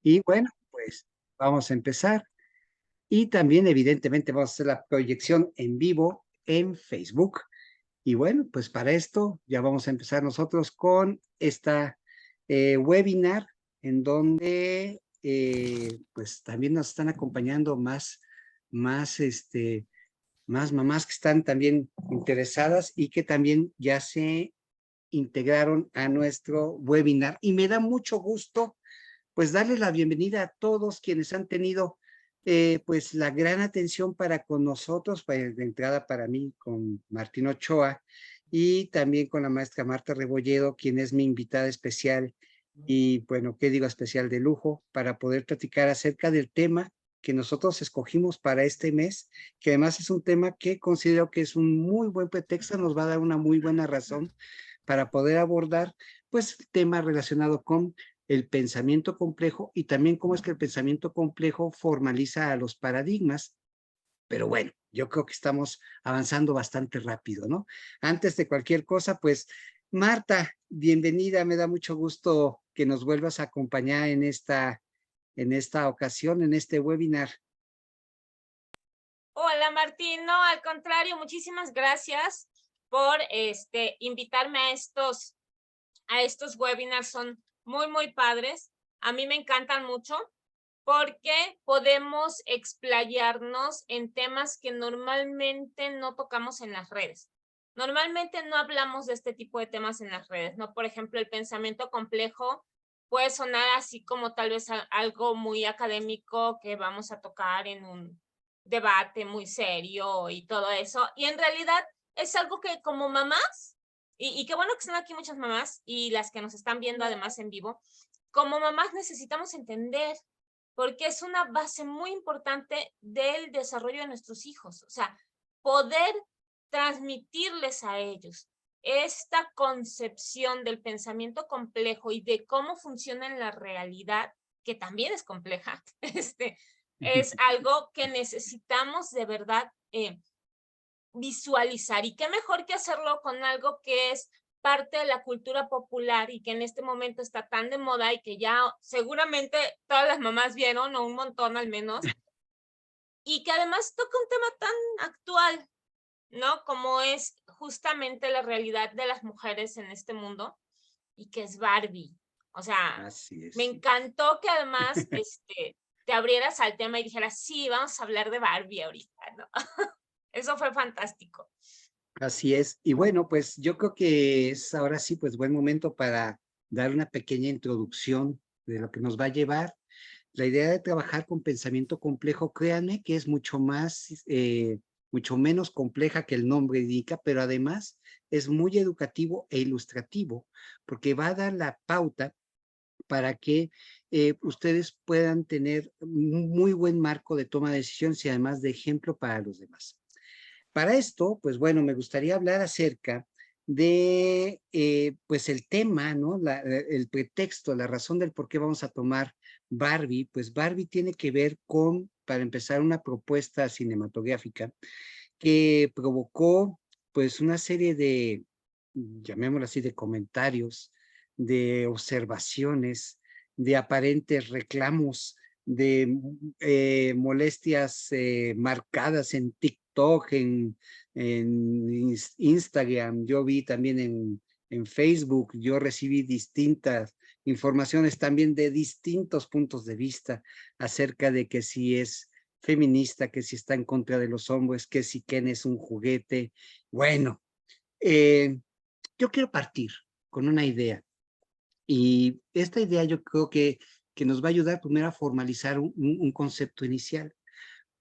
Y bueno, pues vamos a empezar. Y también, evidentemente, vamos a hacer la proyección en vivo en Facebook. Y bueno, pues para esto ya vamos a empezar nosotros con esta webinar en donde pues también nos están acompañando más mamás que están también interesadas y que también ya se integraron a nuestro webinar. Y me da mucho gusto pues darle la bienvenida a todos quienes han tenido pues la gran atención para con nosotros, pues, de entrada para mí con Martín Ochoa y también con la maestra Marta Rebolledo, quien es mi invitada especial y bueno, qué digo, especial de lujo, para poder platicar acerca del tema que nosotros escogimos para este mes, que además es un tema que considero que es un muy buen pretexto, nos va a dar una muy buena razón para poder abordar pues temas relacionados con el pensamiento complejo y también cómo es que el pensamiento complejo formaliza a los paradigmas. Pero bueno, yo creo que estamos avanzando bastante rápido, ¿no? Antes de cualquier cosa, pues, Marta, bienvenida, me da mucho gusto que nos vuelvas a acompañar en esta ocasión, en este webinar. Hola Martín, no, al contrario, muchísimas gracias por invitarme a estos webinars, son muy padres. A mí me encantan mucho porque podemos explayarnos en temas que normalmente no tocamos en las redes. Normalmente no hablamos de este tipo de temas en las redes, ¿no? Por ejemplo, el pensamiento complejo puede sonar así como tal vez algo muy académico que vamos a tocar en un debate muy serio y todo eso. Y en realidad es algo que como mamás, y qué bueno que están aquí muchas mamás y las que nos están viendo además en vivo, como mamás necesitamos entender porque es una base muy importante del desarrollo de nuestros hijos. O sea, poder transmitirles a ellos esta concepción del pensamiento complejo y de cómo funciona en la realidad, que también es compleja, es algo que necesitamos de verdad visualizar. Y qué mejor que hacerlo con algo que es parte de la cultura popular y que en este momento está tan de moda y que ya seguramente todas las mamás vieron, o un montón al menos, y que además toca un tema tan actual, ¿no? Como es justamente la realidad de las mujeres en este mundo y que es Barbie. O sea, Así me es, sí. encantó que además te abrieras al tema y dijeras, sí, vamos a hablar de Barbie ahorita, ¿no? Eso fue fantástico. Así es. Y bueno, pues yo creo que es ahora sí, pues buen momento para dar una pequeña introducción de lo que nos va a llevar. La idea de trabajar con pensamiento complejo, créanme que es mucho menos compleja que el nombre indica, pero además es muy educativo e ilustrativo, porque va a dar la pauta para que ustedes puedan tener un muy buen marco de toma de decisiones y además de ejemplo para los demás. Para esto, pues bueno, me gustaría hablar acerca de, pues el tema, ¿no? El pretexto, la razón del por qué vamos a tomar Barbie, pues Barbie tiene que ver con, para empezar, una propuesta cinematográfica que provocó, pues, una serie de, llamémoslo así, de comentarios, de observaciones, de aparentes reclamos, de molestias marcadas en TikTok, en Instagram, yo vi también en Facebook, yo recibí distintas informaciones también de distintos puntos de vista acerca de que si es feminista, que si está en contra de los hombres, que si Ken es un juguete. Bueno, eh, yo quiero partir con una idea y esta idea yo creo que nos va a ayudar primero a formalizar un concepto inicial.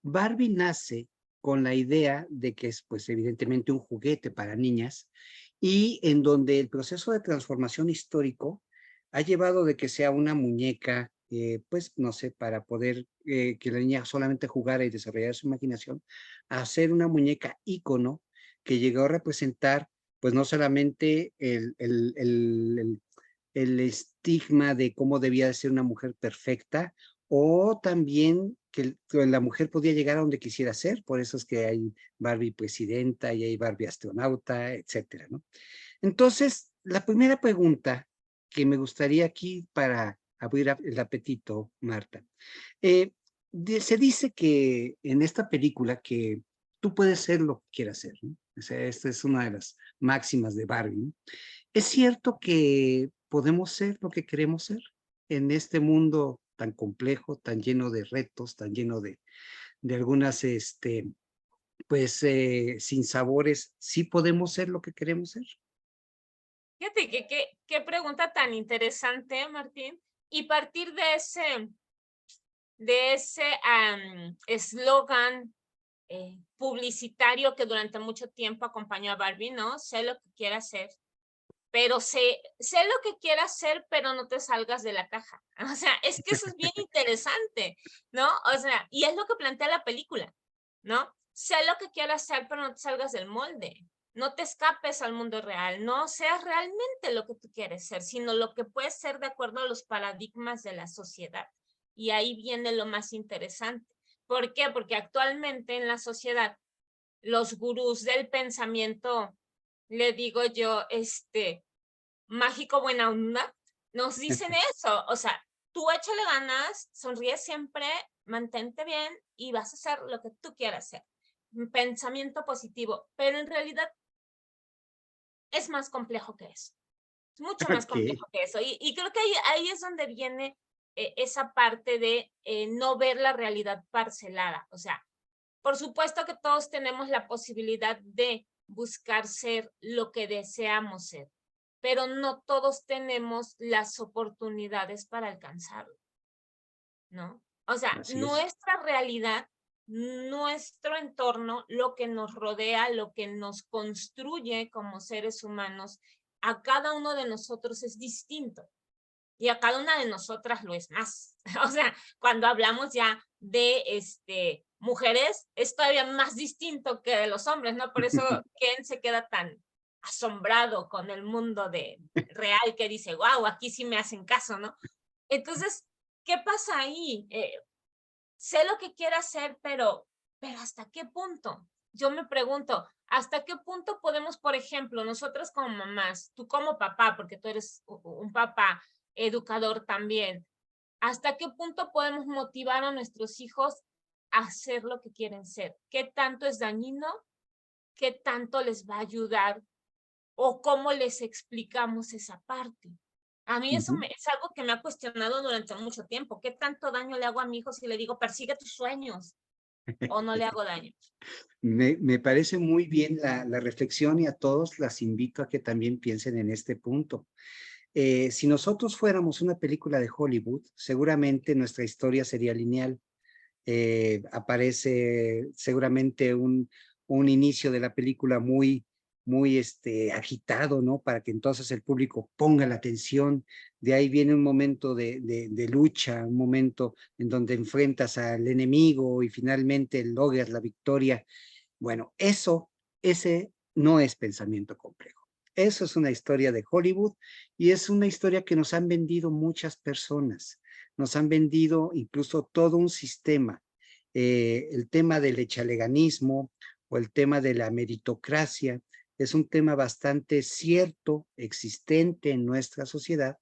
Barbie nace con la idea de que es pues evidentemente un juguete para niñas y en donde el proceso de transformación histórico ha llevado de que sea una muñeca, pues no sé, para poder que la niña solamente jugara y desarrollara su imaginación, a ser una muñeca ícono que llegó a representar pues no solamente el estigma de cómo debía de ser una mujer perfecta, o también que la mujer podía llegar a donde quisiera ser, por eso es que hay Barbie presidenta y hay Barbie astronauta, etcétera, ¿no? Entonces, la primera pregunta que me gustaría aquí para abrir el apetito, Marta. Se dice que en esta película que tú puedes ser lo que quieras ser, ¿no? O sea, esta es una de las máximas de Barbie, ¿no? ¿Es cierto que podemos ser lo que queremos ser en este mundo tan complejo, tan lleno de retos, tan lleno de algunas, pues, sin sabores? ¿Sí podemos ser lo que queremos ser? Fíjate que qué pregunta tan interesante, Martín. Y partir de ese eslogan publicitario que durante mucho tiempo acompañó a Barbie, ¿no? Sé lo que quiera hacer, pero sé lo que quieras hacer, pero no te salgas de la caja. O sea, es que eso es bien interesante, ¿no? O sea, y es lo que plantea la película, ¿no? Sé lo que quieras hacer, pero no te salgas del molde. No te escapes al mundo real, no seas realmente lo que tú quieres ser, sino lo que puedes ser de acuerdo a los paradigmas de la sociedad. Y ahí viene lo más interesante. ¿Por qué? Porque actualmente en la sociedad, los gurús del pensamiento, le digo yo, mágico buena onda, nos dicen eso, o sea, tú échale ganas, sonríe siempre, mantente bien y vas a hacer lo que tú quieras hacer. Un pensamiento positivo, pero en realidad es más complejo que eso, es mucho más Ok. complejo que eso. Y creo que ahí es donde viene esa parte de no ver la realidad parcelada, o sea, por supuesto que todos tenemos la posibilidad de buscar ser lo que deseamos ser, pero no todos tenemos las oportunidades para alcanzarlo, ¿no? O sea, Así es. nuestra realidad, nuestro entorno, lo que nos rodea, lo que nos construye como seres humanos, a cada uno de nosotros es distinto y a cada una de nosotras lo es más. O sea, cuando hablamos ya de mujeres, es todavía más distinto que de los hombres, ¿no? Por eso Ken se queda tan asombrado con el mundo de real que dice, wow, aquí sí me hacen caso, ¿no? Entonces, ¿qué pasa ahí? Sé lo que quiero hacer, pero ¿hasta qué punto? Yo me pregunto, ¿hasta qué punto podemos, por ejemplo, nosotras como mamás, tú como papá, porque tú eres un papá educador también, ¿hasta qué punto podemos motivar a nuestros hijos a hacer lo que quieren ser? ¿Qué tanto es dañino? ¿Qué tanto les va a ayudar? ¿O cómo les explicamos esa parte? A mí eso Ujú. es algo que me ha cuestionado durante mucho tiempo. ¿Qué tanto daño le hago a mi hijo si le digo, persigue tus sueños? ¿O no le hago daño? Me parece muy bien la reflexión y a todos las invito a que también piensen en este punto. Si nosotros fuéramos una película de Hollywood, seguramente nuestra historia sería lineal. Aparece seguramente un inicio de la película muy agitado, ¿no? Para que entonces el público ponga la atención. De ahí viene un momento de lucha, un momento en donde enfrentas al enemigo y finalmente logras la victoria. Bueno, ese no es pensamiento complejo. Eso es una historia de Hollywood y es una historia que nos han vendido muchas personas. Nos han vendido incluso todo un sistema. El tema del echaleganismo o el tema de la meritocracia es un tema bastante cierto, existente en nuestra sociedad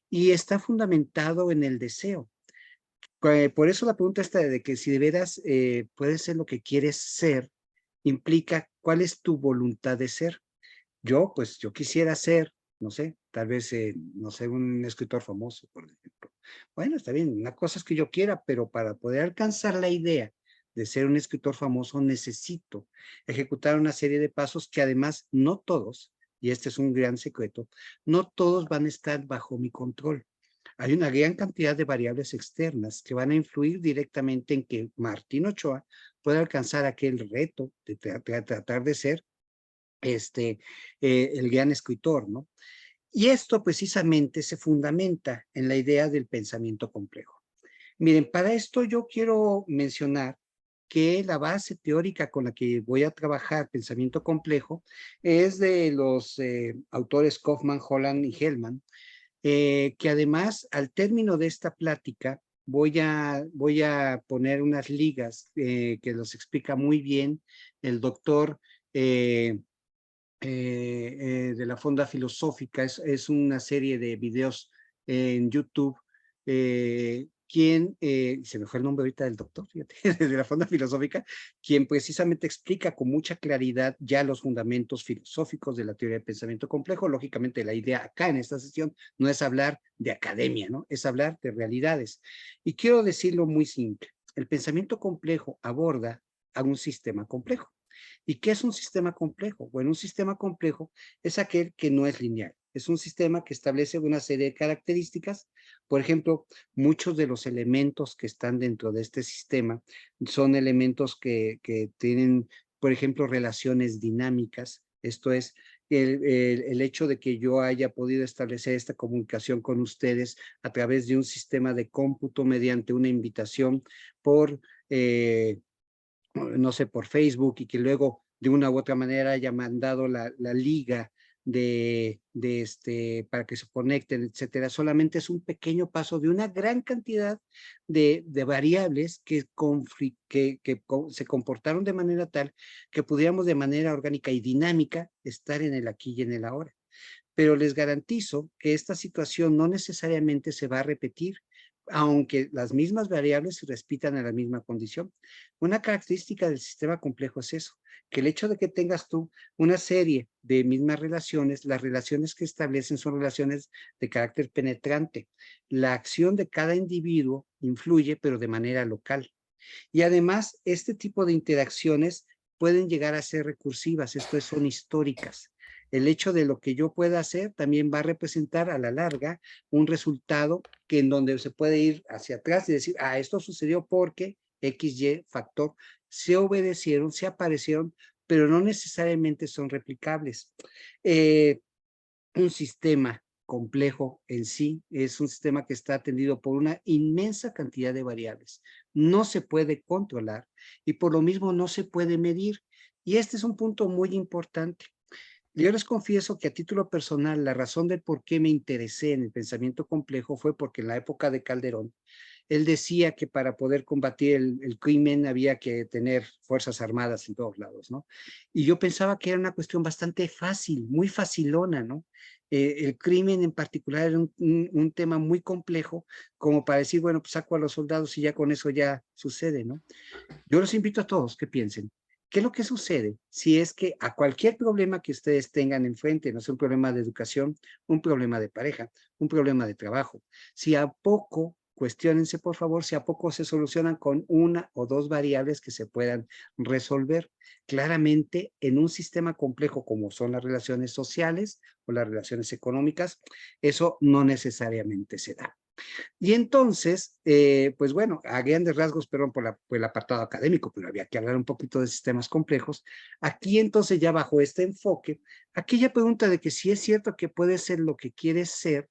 y está fundamentado en el deseo. Por eso la pregunta está de que si de veras puedes ser lo que quieres ser, implica cuál es tu voluntad de ser. Pues yo quisiera ser, no sé, tal vez, no sé, un escritor famoso, por ejemplo. Bueno, está bien, una cosa es que yo quiera, pero para poder alcanzar la idea de ser un escritor famoso necesito ejecutar una serie de pasos que además no todos, y este es un gran secreto, no todos van a estar bajo mi control. Hay una gran cantidad de variables externas que van a influir directamente en que Martín Ochoa pueda alcanzar aquel reto de tratar de ser el gran escritor, ¿no? Y esto precisamente se fundamenta en la idea del pensamiento complejo. Miren, para esto yo quiero mencionar que la base teórica con la que voy a trabajar pensamiento complejo es de los autores Kaufman, Holland y Hellman, que además al término de esta plática voy a poner unas ligas que los explica muy bien el doctor de la Fonda Filosófica. Es una serie de videos en YouTube se me fue el nombre ahorita del doctor, fíjate, de la Fonda Filosófica, quien precisamente explica con mucha claridad ya los fundamentos filosóficos de la teoría del pensamiento complejo. Lógicamente, la idea acá en esta sesión no es hablar de academia, ¿no? Es hablar de realidades. Y quiero decirlo muy simple. El pensamiento complejo aborda a un sistema complejo. ¿Y qué es un sistema complejo? Bueno, un sistema complejo es aquel que no es lineal. Es un sistema que establece una serie de características. Por ejemplo, muchos de los elementos que están dentro de este sistema son elementos que tienen, por ejemplo, relaciones dinámicas. Esto es, el hecho de que yo haya podido establecer esta comunicación con ustedes a través de un sistema de cómputo mediante una invitación por no sé, por Facebook, y que luego de una u otra manera haya mandado la liga para que se conecten, etcétera. Solamente es un pequeño paso de una gran cantidad de variables que se comportaron de manera tal que pudiéramos de manera orgánica y dinámica estar en el aquí y en el ahora. Pero les garantizo que esta situación no necesariamente se va a repetir, aunque las mismas variables se repitan en la misma condición. Una característica del sistema complejo es eso, que el hecho de que tengas tú una serie de mismas relaciones, las relaciones que establecen son relaciones de carácter penetrante. La acción de cada individuo influye, pero de manera local. Y además, este tipo de interacciones pueden llegar a ser recursivas, esto es, son históricas. El hecho de lo que yo pueda hacer también va a representar a la larga un resultado que en donde se puede ir hacia atrás y decir, esto sucedió porque X, Y factor se obedecieron, se aparecieron, pero no necesariamente son replicables. Un sistema complejo en sí es un sistema que está atendido por una inmensa cantidad de variables. No se puede controlar y por lo mismo no se puede medir. Y este es un punto muy importante. Yo les confieso que a título personal, la razón del por qué me interesé en el pensamiento complejo fue porque en la época de Calderón, él decía que para poder combatir el crimen había que tener fuerzas armadas en todos lados, ¿no? Y yo pensaba que era una cuestión bastante fácil, muy facilona, ¿no? El crimen en particular era un tema muy complejo como para decir, bueno, pues saco a los soldados y ya con eso ya sucede, ¿no? Yo los invito a todos que piensen, ¿qué es lo que sucede si es que a cualquier problema que ustedes tengan enfrente, no es un problema de educación, un problema de pareja, un problema de trabajo, si a poco, cuestiónense por favor, si a poco se solucionan con una o dos variables que se puedan resolver? Claramente, en un sistema complejo como son las relaciones sociales o las relaciones económicas, eso no necesariamente se da. Y entonces, pues bueno, a grandes rasgos, perdón por el apartado académico, pero había que hablar un poquito de sistemas complejos. Aquí entonces ya bajo este enfoque, aquella pregunta de que si es cierto que puede ser lo que quieres ser,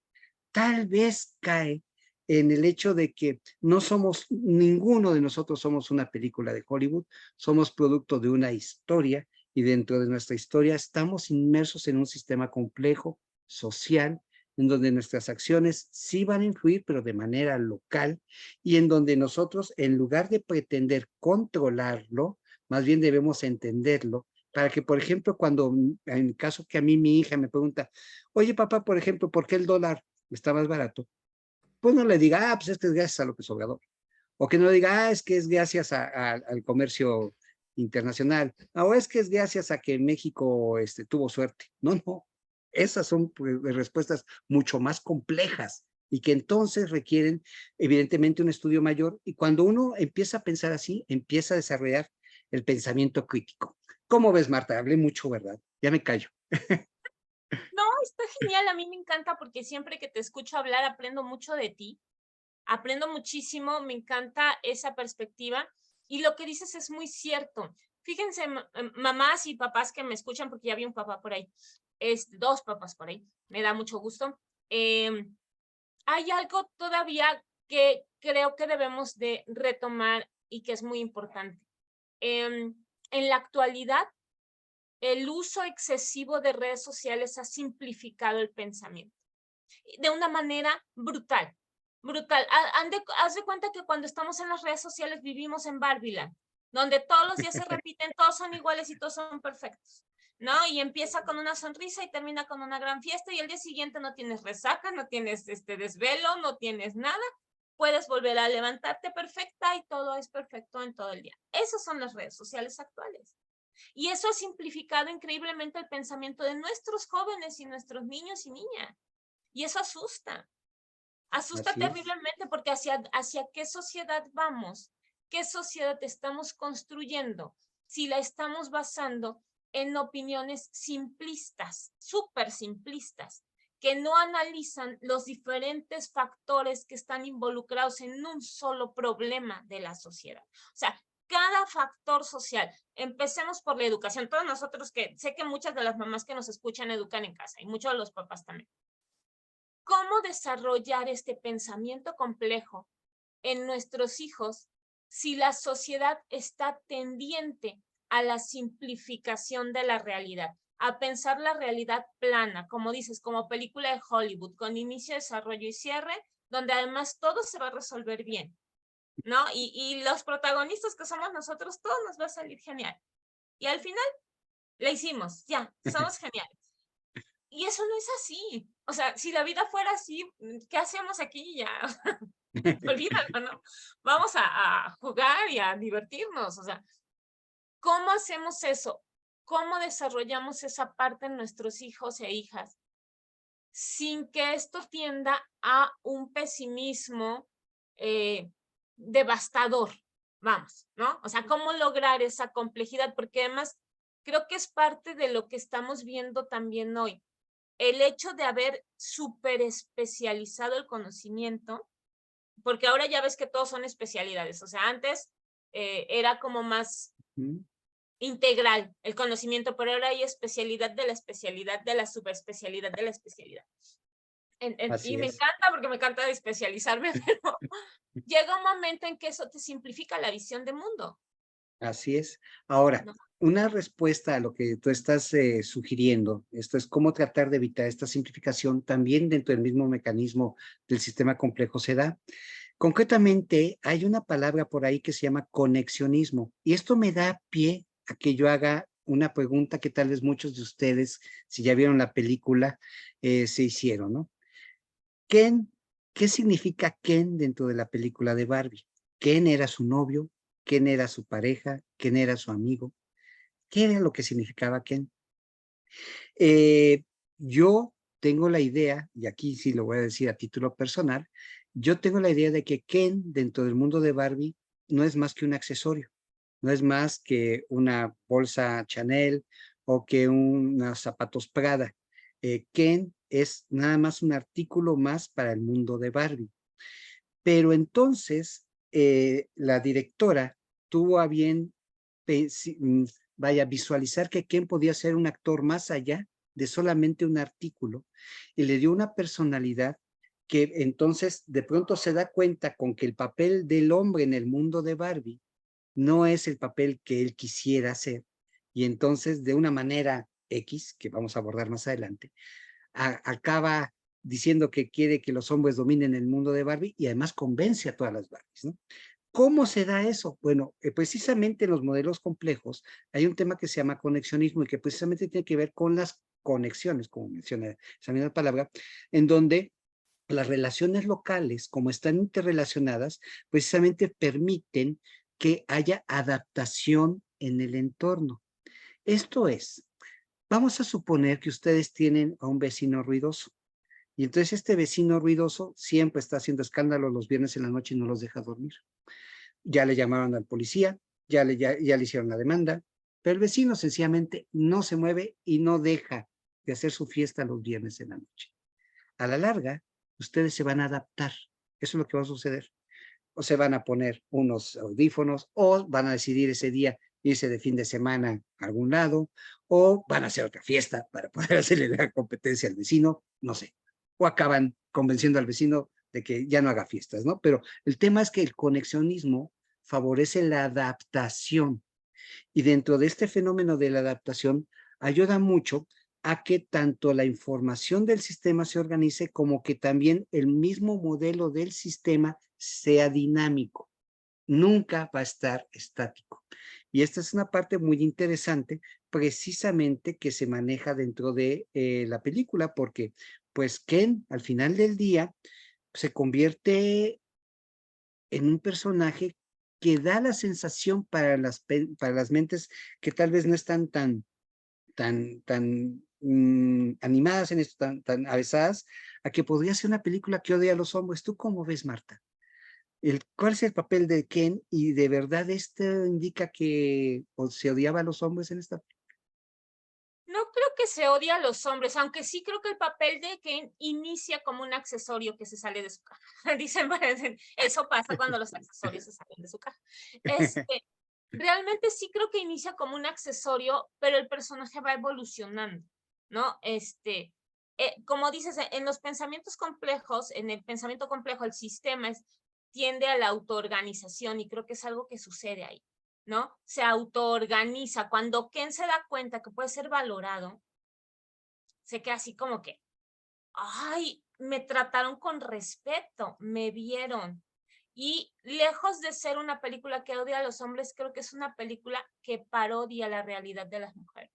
tal vez cae en el hecho de que no somos, ninguno de nosotros somos una película de Hollywood, somos producto de una historia y dentro de nuestra historia estamos inmersos en un sistema complejo, social, en donde nuestras acciones sí van a influir, pero de manera local, y en donde nosotros, en lugar de pretender controlarlo, más bien debemos entenderlo, para que, por ejemplo, cuando, en el caso que a mí mi hija me pregunta, oye papá, por ejemplo, ¿por qué el dólar está más barato? Pues no le diga, pues es que es gracias a López Obrador. O que no le diga, es que es gracias al comercio internacional. O es que es gracias a que México tuvo suerte. No, no. Esas son pues, respuestas mucho más complejas y que entonces requieren evidentemente un estudio mayor. Y cuando uno empieza a pensar así, empieza a desarrollar el pensamiento crítico. ¿Cómo ves, Marta? Hablé mucho, ¿verdad? Ya me callo. No, está genial, a mí me encanta porque siempre que te escucho hablar aprendo mucho de ti, aprendo muchísimo, me encanta esa perspectiva y lo que dices es muy cierto. Fíjense, mamás y papás que me escuchan, porque ya vi un papá por ahí, dos papás por ahí, me da mucho gusto. Hay algo todavía que creo que debemos de retomar y que es muy importante. En la actualidad, el uso excesivo de redes sociales ha simplificado el pensamiento de una manera brutal, brutal. Haz de cuenta que cuando estamos en las redes sociales vivimos en Barbieland, donde todos los días se repiten, todos son iguales y todos son perfectos. ¿no? Y empieza con una sonrisa y termina con una gran fiesta y el día siguiente no tienes resaca, no tienes desvelo, no tienes nada. Puedes volver a levantarte perfecta y todo es perfecto en todo el día. Esas son las redes sociales actuales. Y eso ha simplificado increíblemente el pensamiento de nuestros jóvenes y nuestros niños y niñas. Y eso asusta. Asusta Así es. terriblemente porque hacia qué sociedad vamos, qué sociedad estamos construyendo si la estamos basando en opiniones simplistas, súper simplistas, que no analizan los diferentes factores que están involucrados en un solo problema de la sociedad. O sea, cada factor social. Empecemos por la educación. Todos nosotros que sé que muchas de las mamás que nos escuchan educan en casa y muchos de los papás también. ¿Cómo desarrollar este pensamiento complejo en nuestros hijos si la sociedad está tendiente a la simplificación de la realidad, a pensar la realidad plana, como dices, como película de Hollywood, con inicio, desarrollo y cierre, donde además todo se va a resolver bien, ¿no? Y los protagonistas que somos nosotros, todo nos va a salir genial. Y al final, la hicimos, ya, somos geniales. Y eso no es así. O sea, si la vida fuera así, ¿qué hacemos aquí ya? Olvídalo, ¿no? Vamos a jugar y a divertirnos. O sea, ¿cómo hacemos eso? ¿Cómo desarrollamos esa parte en nuestros hijos e hijas sin que esto tienda a un pesimismo devastador? Vamos, ¿no? O sea, ¿cómo lograr esa complejidad? Porque además creo que es parte de lo que estamos viendo también hoy. El hecho de haber súper especializado el conocimiento, porque ahora ya ves que todos son especialidades, o sea, antes era como más integral el conocimiento, pero ahora hay especialidad de la especialidad de la subespecialidad de la especialidad. Y Así me es. encanta porque me encanta especializarme, pero llega un momento en que eso te simplifica la visión de mundo. Así es. Ahora, ¿No? una respuesta a lo que tú estás sugiriendo, esto es cómo tratar de evitar esta simplificación también dentro del mismo mecanismo del sistema complejo se da. Concretamente, hay una palabra por ahí que se llama conexionismo y esto me da pie a que yo haga una pregunta que tal vez muchos de ustedes, si ya vieron la película, se hicieron, ¿no? Ken, ¿qué significa Ken dentro de la película de Barbie? Ken era su novio, Ken era su pareja, Ken era su amigo. ¿Qué era lo que significaba Ken? Yo tengo la idea, y aquí sí lo voy a decir a título personal, yo tengo la idea de que Ken dentro del mundo de Barbie no es más que un accesorio, no es más que una bolsa Chanel o que unos zapatos Prada. Ken es nada más un artículo más para el mundo de Barbie. Pero entonces la directora tuvo a bien, vaya, visualizar que Ken podía ser un actor más allá de solamente un artículo y le dio una personalidad que entonces de pronto se da cuenta con que el papel del hombre en el mundo de Barbie no es el papel que él quisiera hacer y entonces de una manera X, que vamos a abordar más adelante, acaba diciendo que quiere que los hombres dominen el mundo de Barbie y además convence a todas las Barbies, ¿no? ¿Cómo se da eso? Bueno, precisamente en los modelos complejos hay un tema que se llama conexionismo y que precisamente tiene que ver con las conexiones, como menciona esa misma palabra, en donde las relaciones locales, como están interrelacionadas, precisamente permiten que haya adaptación en el entorno. Esto es, vamos a suponer que ustedes tienen a un vecino ruidoso y entonces este vecino ruidoso siempre está haciendo escándalo los viernes en la noche y no los deja dormir. Ya le llamaron al policía, ya le hicieron la demanda, pero el vecino sencillamente no se mueve y no deja de hacer su fiesta los viernes en la noche. A la larga, ustedes se van a adaptar. Eso es lo que va a suceder. O se van a poner unos audífonos o van a decidir ese día irse de fin de semana a algún lado o van a hacer otra fiesta para poder hacerle la competencia al vecino, no sé. O acaban convenciendo al vecino de que ya no haga fiestas, ¿no? Pero el tema es que el conexionismo favorece la adaptación y dentro de este fenómeno de la adaptación ayuda mucho a que tanto la información del sistema se organice como que también el mismo modelo del sistema sea dinámico. Nunca va a estar estático. Y esta es una parte muy interesante precisamente que se maneja dentro de la película, porque pues Ken al final del día se convierte en un personaje que da la sensación para las mentes que tal vez no están tan animadas en esto, tan avesadas, a que podría ser una película que odia a los hombres. ¿Tú cómo ves, Marta? ¿Cuál es el papel de Ken? Y de verdad esto indica que se odiaba a los hombres en esta. No creo que se odia a los hombres, aunque sí creo que el papel de Ken inicia como un accesorio que se sale de su caja. Dicen, eso pasa cuando los accesorios se salen de su caja. Realmente sí creo que inicia como un accesorio, pero el personaje va evolucionando, ¿no? Como dices, en los pensamientos complejos, en el pensamiento complejo, el sistema tiende a la autoorganización y creo que es algo que sucede ahí, ¿no? Se autoorganiza. Cuando Ken se da cuenta que puede ser valorado, se queda así como que, ay, me trataron con respeto, me vieron. Y lejos de ser una película que odia a los hombres, creo que es una película que parodia la realidad de las mujeres.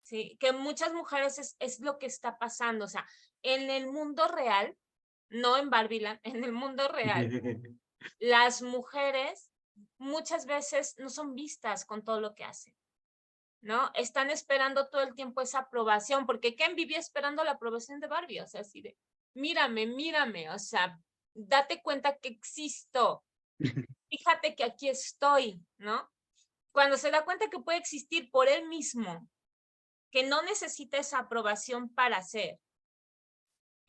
Sí, que muchas mujeres es lo que está pasando. O sea, en el mundo real, no en Barbieland, en el mundo real, las mujeres muchas veces no son vistas con todo lo que hacen, ¿no? Están esperando todo el tiempo esa aprobación, porque Ken vivía esperando la aprobación de Barbie, o sea, así de, mírame, mírame, o sea, date cuenta que existo, fíjate que aquí estoy, ¿no? Cuando se da cuenta que puede existir por él mismo, que no necesita esa aprobación para ser,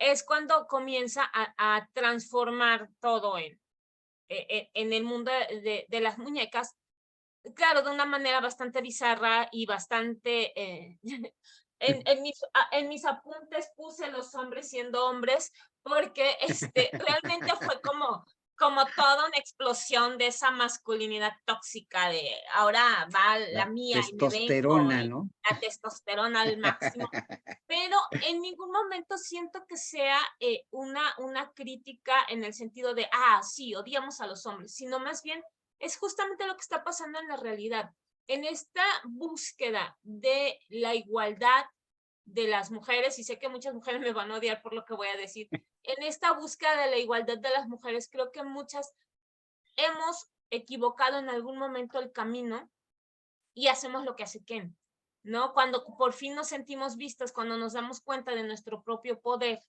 es cuando comienza a transformar todo en el mundo de las muñecas, claro, de una manera bastante bizarra y bastante... en mis apuntes puse los hombres siendo hombres porque realmente fue como toda una explosión de esa masculinidad tóxica de ahora va la La mía y me vengo testosterona, y ¿no? la testosterona al máximo, pero en ningún momento siento que sea una crítica en el sentido de, sí, odiamos a los hombres, sino más bien es justamente lo que está pasando en la realidad. En esta búsqueda de la igualdad de las mujeres, y sé que muchas mujeres me van a odiar por lo que voy a decir, en esta búsqueda de la igualdad de las mujeres, creo que muchas hemos equivocado en algún momento el camino y hacemos lo que hace Ken, ¿no? Cuando por fin nos sentimos vistas, cuando nos damos cuenta de nuestro propio poder,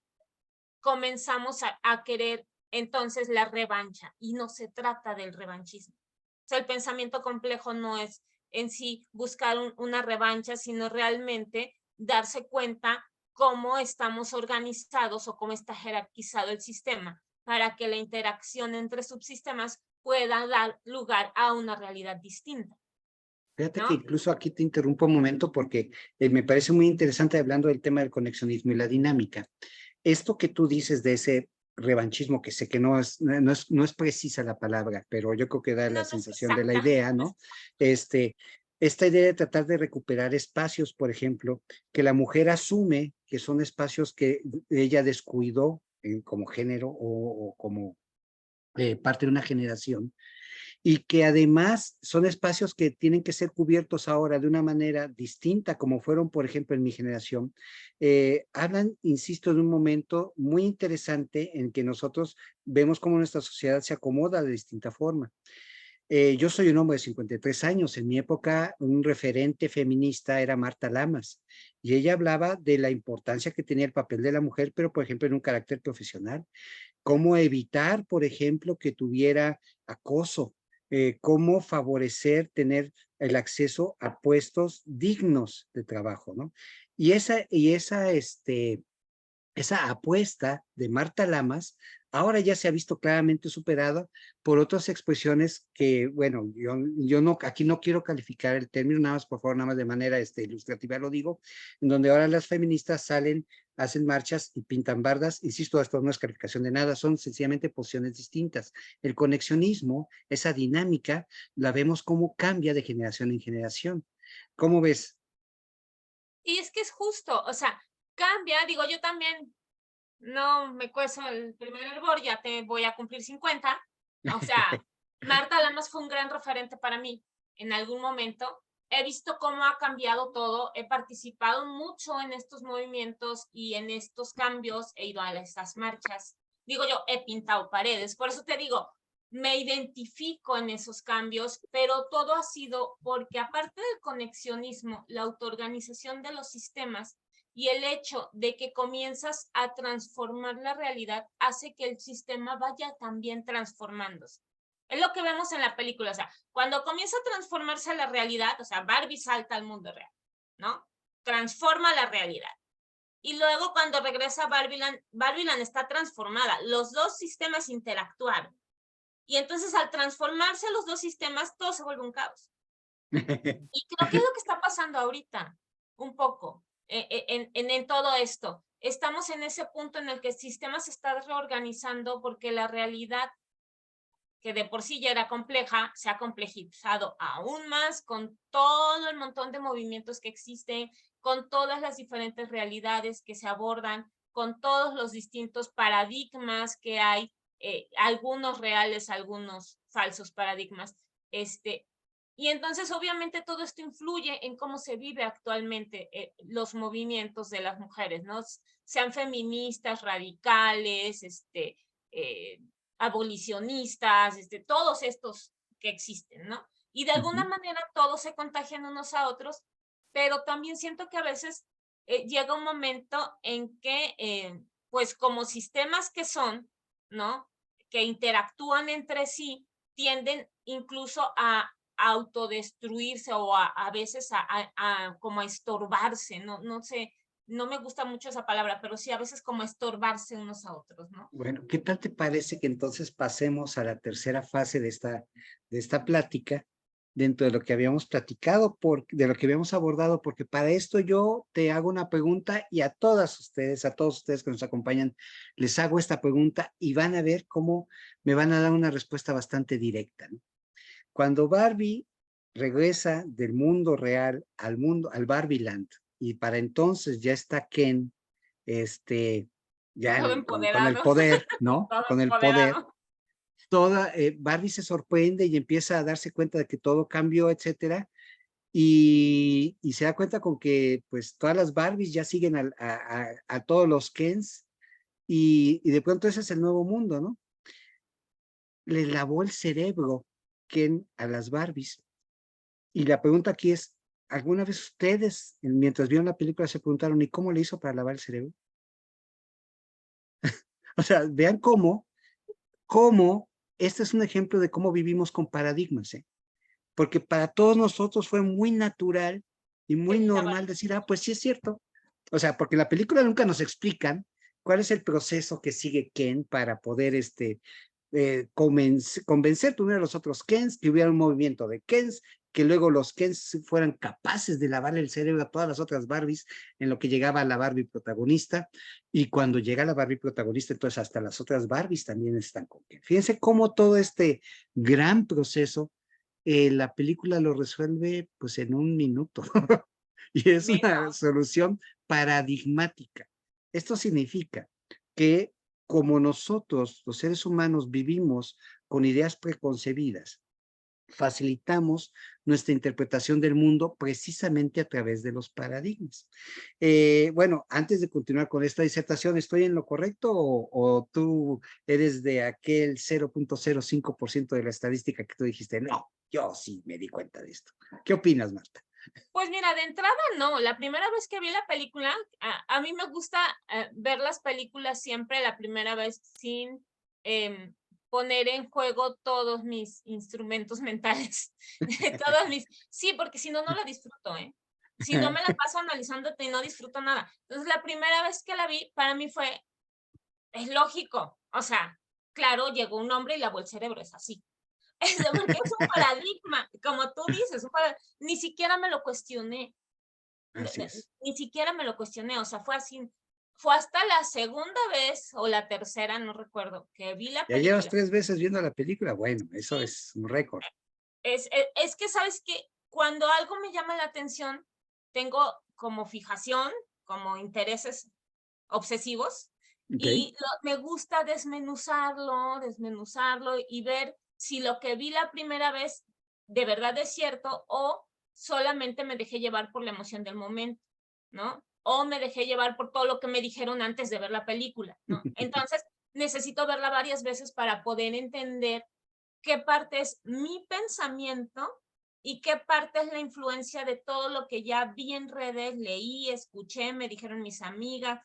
comenzamos a querer entonces la revancha y no se trata del revanchismo. O sea, el pensamiento complejo no es en sí buscar una revancha, sino realmente darse cuenta cómo estamos organizados o cómo está jerarquizado el sistema para que la interacción entre subsistemas pueda dar lugar a una realidad distinta, Fíjate que ¿no? incluso aquí te interrumpo un momento porque me parece muy interesante hablando del tema del conexionismo y la dinámica. Esto que tú dices de ese revanchismo, que sé que no es precisa la palabra, pero yo creo que da la No, no es sensación de la exacta. idea, No es, ¿no? Este, esta idea de tratar de recuperar espacios, por ejemplo, que la mujer asume que son espacios que ella descuidó como género o como parte de una generación y que además son espacios que tienen que ser cubiertos ahora de una manera distinta, como fueron, por ejemplo, en mi generación. Hablan, insisto, de un momento muy interesante en que nosotros vemos cómo nuestra sociedad se acomoda de distinta forma. Yo soy un hombre de 53 años. En mi época, un referente feminista era Marta Lamas y ella hablaba de la importancia que tenía el papel de la mujer, pero por ejemplo en un carácter profesional. Cómo evitar, por ejemplo, que tuviera acoso, cómo favorecer tener el acceso a puestos dignos de trabajo, ¿no? Esa apuesta de Marta Lamas ahora ya se ha visto claramente superada por otras expresiones que, bueno, yo no, aquí no quiero calificar el término, nada más, por favor, nada más de manera ilustrativa lo digo, en donde ahora las feministas salen, hacen marchas y pintan bardas. Insisto, esto no es calificación de nada, son sencillamente posiciones distintas. El conexionismo, esa dinámica, la vemos cómo cambia de generación en generación. ¿Cómo ves? y es que es justo, o sea, cambia, digo, yo también no me cuezo el primer hervor, ya te voy a cumplir 50. O sea, Marta Lamas fue un gran referente para mí en algún momento, he visto cómo ha cambiado todo, he participado mucho en estos movimientos y en estos cambios, he ido a estas marchas, digo yo, he pintado paredes, por eso te digo, me identifico en esos cambios, pero todo ha sido porque aparte del conexionismo, la autoorganización de los sistemas y el hecho de que comienzas a transformar la realidad hace que el sistema vaya también transformándose. Es lo que vemos en la película, o sea, cuando comienza a transformarse la realidad, o sea, Barbie salta al mundo real, ¿no? Transforma la realidad. Y luego cuando regresa Barbieland, Barbieland está transformada. Los dos sistemas interactuaron. Y entonces al transformarse los dos sistemas, todo se vuelve un caos. Y creo que es lo que está pasando ahorita, un poco, en todo esto. Estamos en ese punto en el que el sistema se está reorganizando porque la realidad, que de por sí ya era compleja, se ha complejizado aún más con todo el montón de movimientos que existen, con todas las diferentes realidades que se abordan, con todos los distintos paradigmas que hay, algunos reales, algunos falsos paradigmas. Y entonces obviamente todo esto influye en cómo se vive actualmente los movimientos de las mujeres, ¿no? Sean feministas, radicales, abolicionistas, todos estos que existen, ¿no? Y de alguna manera todos se contagian unos a otros, pero también siento que a veces llega un momento en que, pues como sistemas que son, ¿no? Que interactúan entre sí, tienden incluso a autodestruirse o a veces como a estorbarse, no, no sé, no me gusta mucho esa palabra, pero sí a veces como estorbarse unos a otros, ¿no? Bueno, ¿qué tal te parece que entonces pasemos a la tercera fase de esta plática dentro de lo que habíamos platicado, de lo que habíamos abordado? Porque para esto yo te hago una pregunta y a todos ustedes que nos acompañan, les hago esta pregunta y van a ver cómo me van a dar una respuesta bastante directa, ¿no? Cuando Barbie regresa del mundo real al Barbieland, y para entonces ya está Ken, ya Todo con el empoderado, poder, ¿no? todo Con el poder, empoderado. Barbie se sorprende y empieza a darse cuenta de que todo cambió, etcétera, y se da cuenta con que pues todas las Barbies ya siguen a todos los Kens, y de pronto ese es el nuevo mundo, ¿no? Le lavó el cerebro Ken a las Barbies. Y la pregunta aquí es, ¿alguna vez ustedes, mientras vieron la película, se preguntaron, ¿y cómo le hizo para lavar el cerebro? O sea, vean cómo este es un ejemplo de cómo vivimos con paradigmas, ¿eh? Porque para todos nosotros fue muy natural y muy normal decir, ah, pues sí es cierto. O sea, porque en la película nunca nos explican cuál es el proceso que sigue Ken para poder convencer primero a los otros Kens, que hubiera un movimiento de Kens, que luego los Kens fueran capaces de lavarle el cerebro a todas las otras Barbies en lo que llegaba a la Barbie protagonista, y cuando llega la Barbie protagonista, entonces hasta las otras Barbies también están con Ken. Fíjense cómo todo este gran proceso, la película lo resuelve pues en un minuto y es una solución paradigmática. Esto significa que como nosotros, los seres humanos, vivimos con ideas preconcebidas, facilitamos nuestra interpretación del mundo precisamente a través de los paradigmas. Bueno, antes de continuar con esta disertación, ¿estoy en lo correcto o tú eres de aquel 0.05% de la estadística que tú dijiste? No, yo sí me di cuenta de esto. ¿Qué opinas, Marta? Pues mira, de entrada no, la primera vez que vi la película, a mí me gusta ver las películas siempre la primera vez sin poner en juego todos mis instrumentos mentales, sí, porque si no, no la disfruto, ¿eh? Si no me la paso analizándote y no disfruto nada. Entonces, la primera vez que la vi, para mí es lógico, o sea, claro, llegó un hombre y lavó el cerebro, es así. Porque es un paradigma, como tú dices, ni siquiera me lo cuestioné, Así es. ni siquiera me lo cuestioné, o sea, fue así, fue hasta la segunda vez o la tercera, no recuerdo, que vi la Ya llevas película. 3 veces viendo la película, bueno, eso Sí, es un récord. es que, ¿sabes que cuando algo me llama la atención, tengo como fijación, como intereses obsesivos, Okay. y me gusta desmenuzarlo y ver si lo que vi la primera vez de verdad es cierto o solamente me dejé llevar por la emoción del momento, ¿no? O me dejé llevar por todo lo que me dijeron antes de ver la película, ¿no? Entonces, necesito verla varias veces para poder entender qué parte es mi pensamiento y qué parte es la influencia de todo lo que ya vi en redes, leí, escuché, me dijeron mis amigas,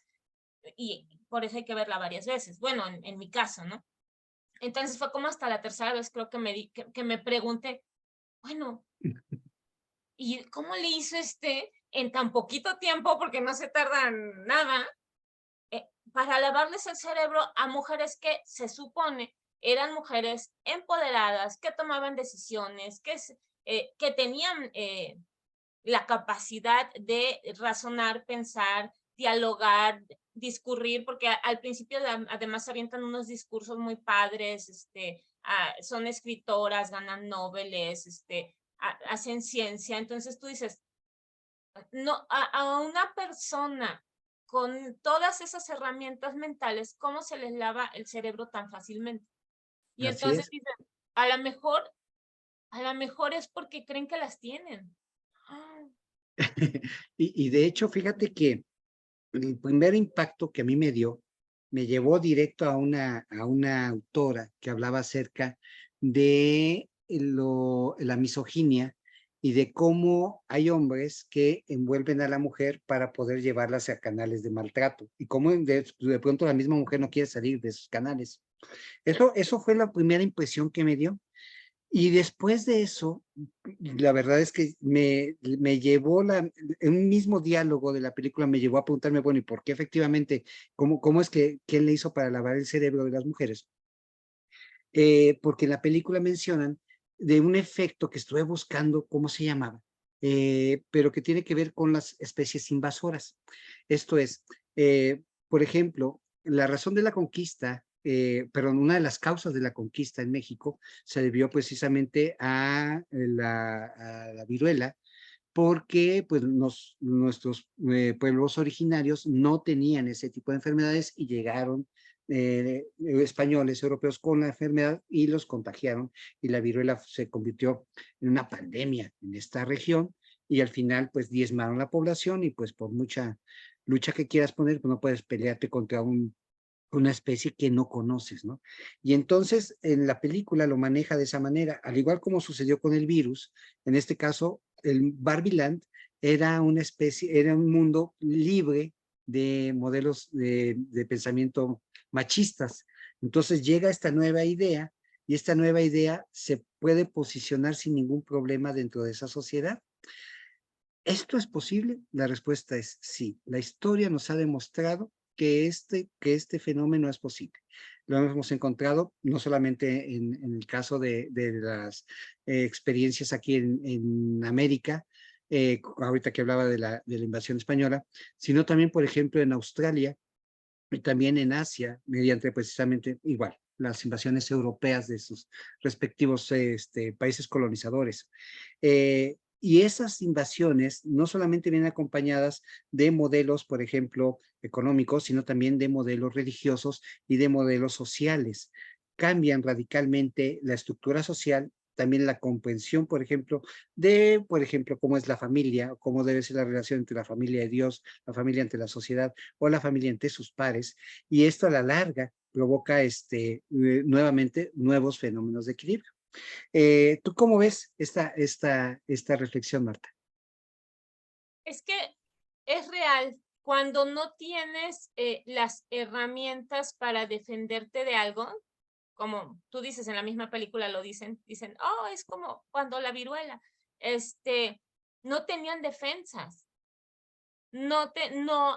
y por eso hay que verla varias veces. Bueno, en mi caso, ¿no? Entonces fue como hasta la tercera vez creo que que me pregunté, bueno, ¿y cómo le hizo en tan poquito tiempo, porque no se tardan nada, para lavarles el cerebro a mujeres que se supone eran mujeres empoderadas, que tomaban decisiones, que tenían la capacidad de razonar, pensar, dialogar, discurrir, porque al principio además avientan unos discursos muy padres, son escritoras, ganan Nobeles, hacen ciencia. Entonces tú dices, no, a una persona con todas esas herramientas mentales, ¿cómo se les lava el cerebro tan fácilmente? Y Así entonces es. dicen, a lo mejor es porque creen que las tienen. ¡Ah! Y de hecho, fíjate que el primer impacto que a mí me dio, me llevó directo a una autora que hablaba acerca de la misoginia y de cómo hay hombres que envuelven a la mujer para poder llevarlas a canales de maltrato y cómo de pronto la misma mujer no quiere salir de esos canales. Eso fue la primera impresión que me dio. Y después de eso, la verdad es que me llevó un mismo diálogo de la película me llevó a preguntarme, bueno, ¿y por qué efectivamente, cómo es que él le hizo para lavar el cerebro de las mujeres? Porque en la película mencionan de un efecto que estuve buscando, ¿cómo se llamaba? Pero que tiene que ver con las especies invasoras. Esto es, por ejemplo, la razón de la conquista, perdón, una de las causas de la conquista en México se debió precisamente a la viruela, porque pues nuestros pueblos originarios no tenían ese tipo de enfermedades y llegaron españoles, europeos con la enfermedad y los contagiaron y la viruela se convirtió en una pandemia en esta región y al final pues diezmaron la población y pues por mucha lucha que quieras poner, pues no puedes pelearte contra una especie que no conoces, ¿no? Y entonces en la película lo maneja de esa manera, al igual como sucedió con el virus, en este caso el Barbieland era una especie, era un mundo libre de modelos de pensamiento machistas. Entonces llega esta nueva idea y esta nueva idea se puede posicionar sin ningún problema dentro de esa sociedad. ¿Esto es posible? La respuesta es sí. La historia nos ha demostrado que este fenómeno es posible. Lo hemos encontrado no solamente en el caso de las experiencias aquí en América, ahorita que hablaba de la invasión española, sino también, por ejemplo, en Australia y también en Asia, mediante precisamente igual las invasiones europeas de sus respectivos países colonizadores. Y esas invasiones no solamente vienen acompañadas de modelos, por ejemplo, económicos, sino también de modelos religiosos y de modelos sociales. Cambian radicalmente la estructura social, también la comprensión, por ejemplo, cómo es la familia, cómo debe ser la relación entre la familia de Dios, la familia ante la sociedad o la familia ante sus pares. Y esto a la larga provoca nuevamente nuevos fenómenos de equilibrio. ¿Tú cómo ves esta reflexión, Marta? Es que es real. Cuando no tienes las herramientas para defenderte de algo, como tú dices en la misma película lo dicen, oh, es como cuando la viruela, no tenían defensas, no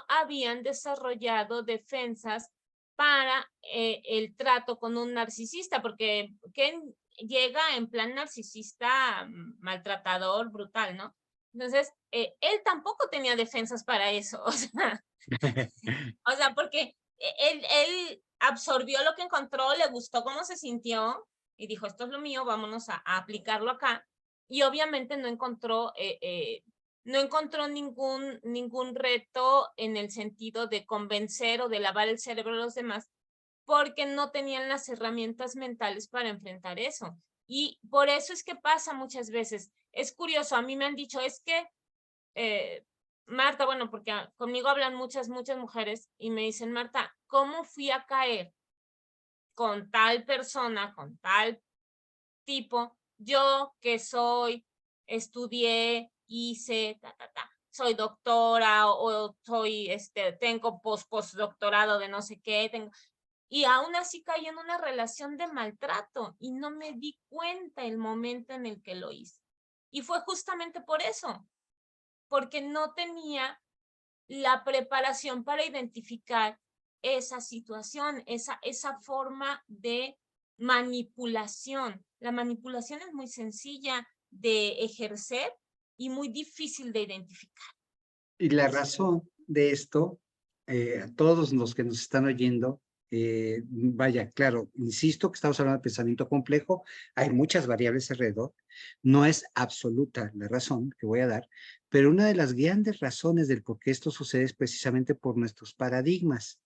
habían desarrollado defensas para el trato con un narcisista, porque Ken llega en plan narcisista, maltratador, brutal, ¿no? Entonces, él tampoco tenía defensas para eso, o sea, porque él absorbió lo que encontró, le gustó cómo se sintió y dijo, esto es lo mío, vámonos a aplicarlo acá. Y obviamente no encontró ningún reto en el sentido de convencer o de lavar el cerebro a los demás, porque no tenían las herramientas mentales para enfrentar eso. Y por eso es que pasa muchas veces. Es curioso, a mí me han dicho, es que, Marta, bueno, porque conmigo hablan muchas mujeres y me dicen, Marta, ¿cómo fui a caer con tal persona, con tal tipo? Yo que estudié, hice, soy doctora o soy, tengo postdoctorado de no sé qué, y aún así caí en una relación de maltrato y no me di cuenta el momento en el que lo hice. Y fue justamente por eso, porque no tenía la preparación para identificar esa situación, esa forma de manipulación. La manipulación es muy sencilla de ejercer y muy difícil de identificar. Y la razón de esto, a todos los que nos están oyendo, vaya, claro, insisto que estamos hablando de pensamiento complejo, hay muchas variables alrededor, no es absoluta la razón que voy a dar, pero una de las grandes razones del por qué esto sucede es precisamente por nuestros paradigmas.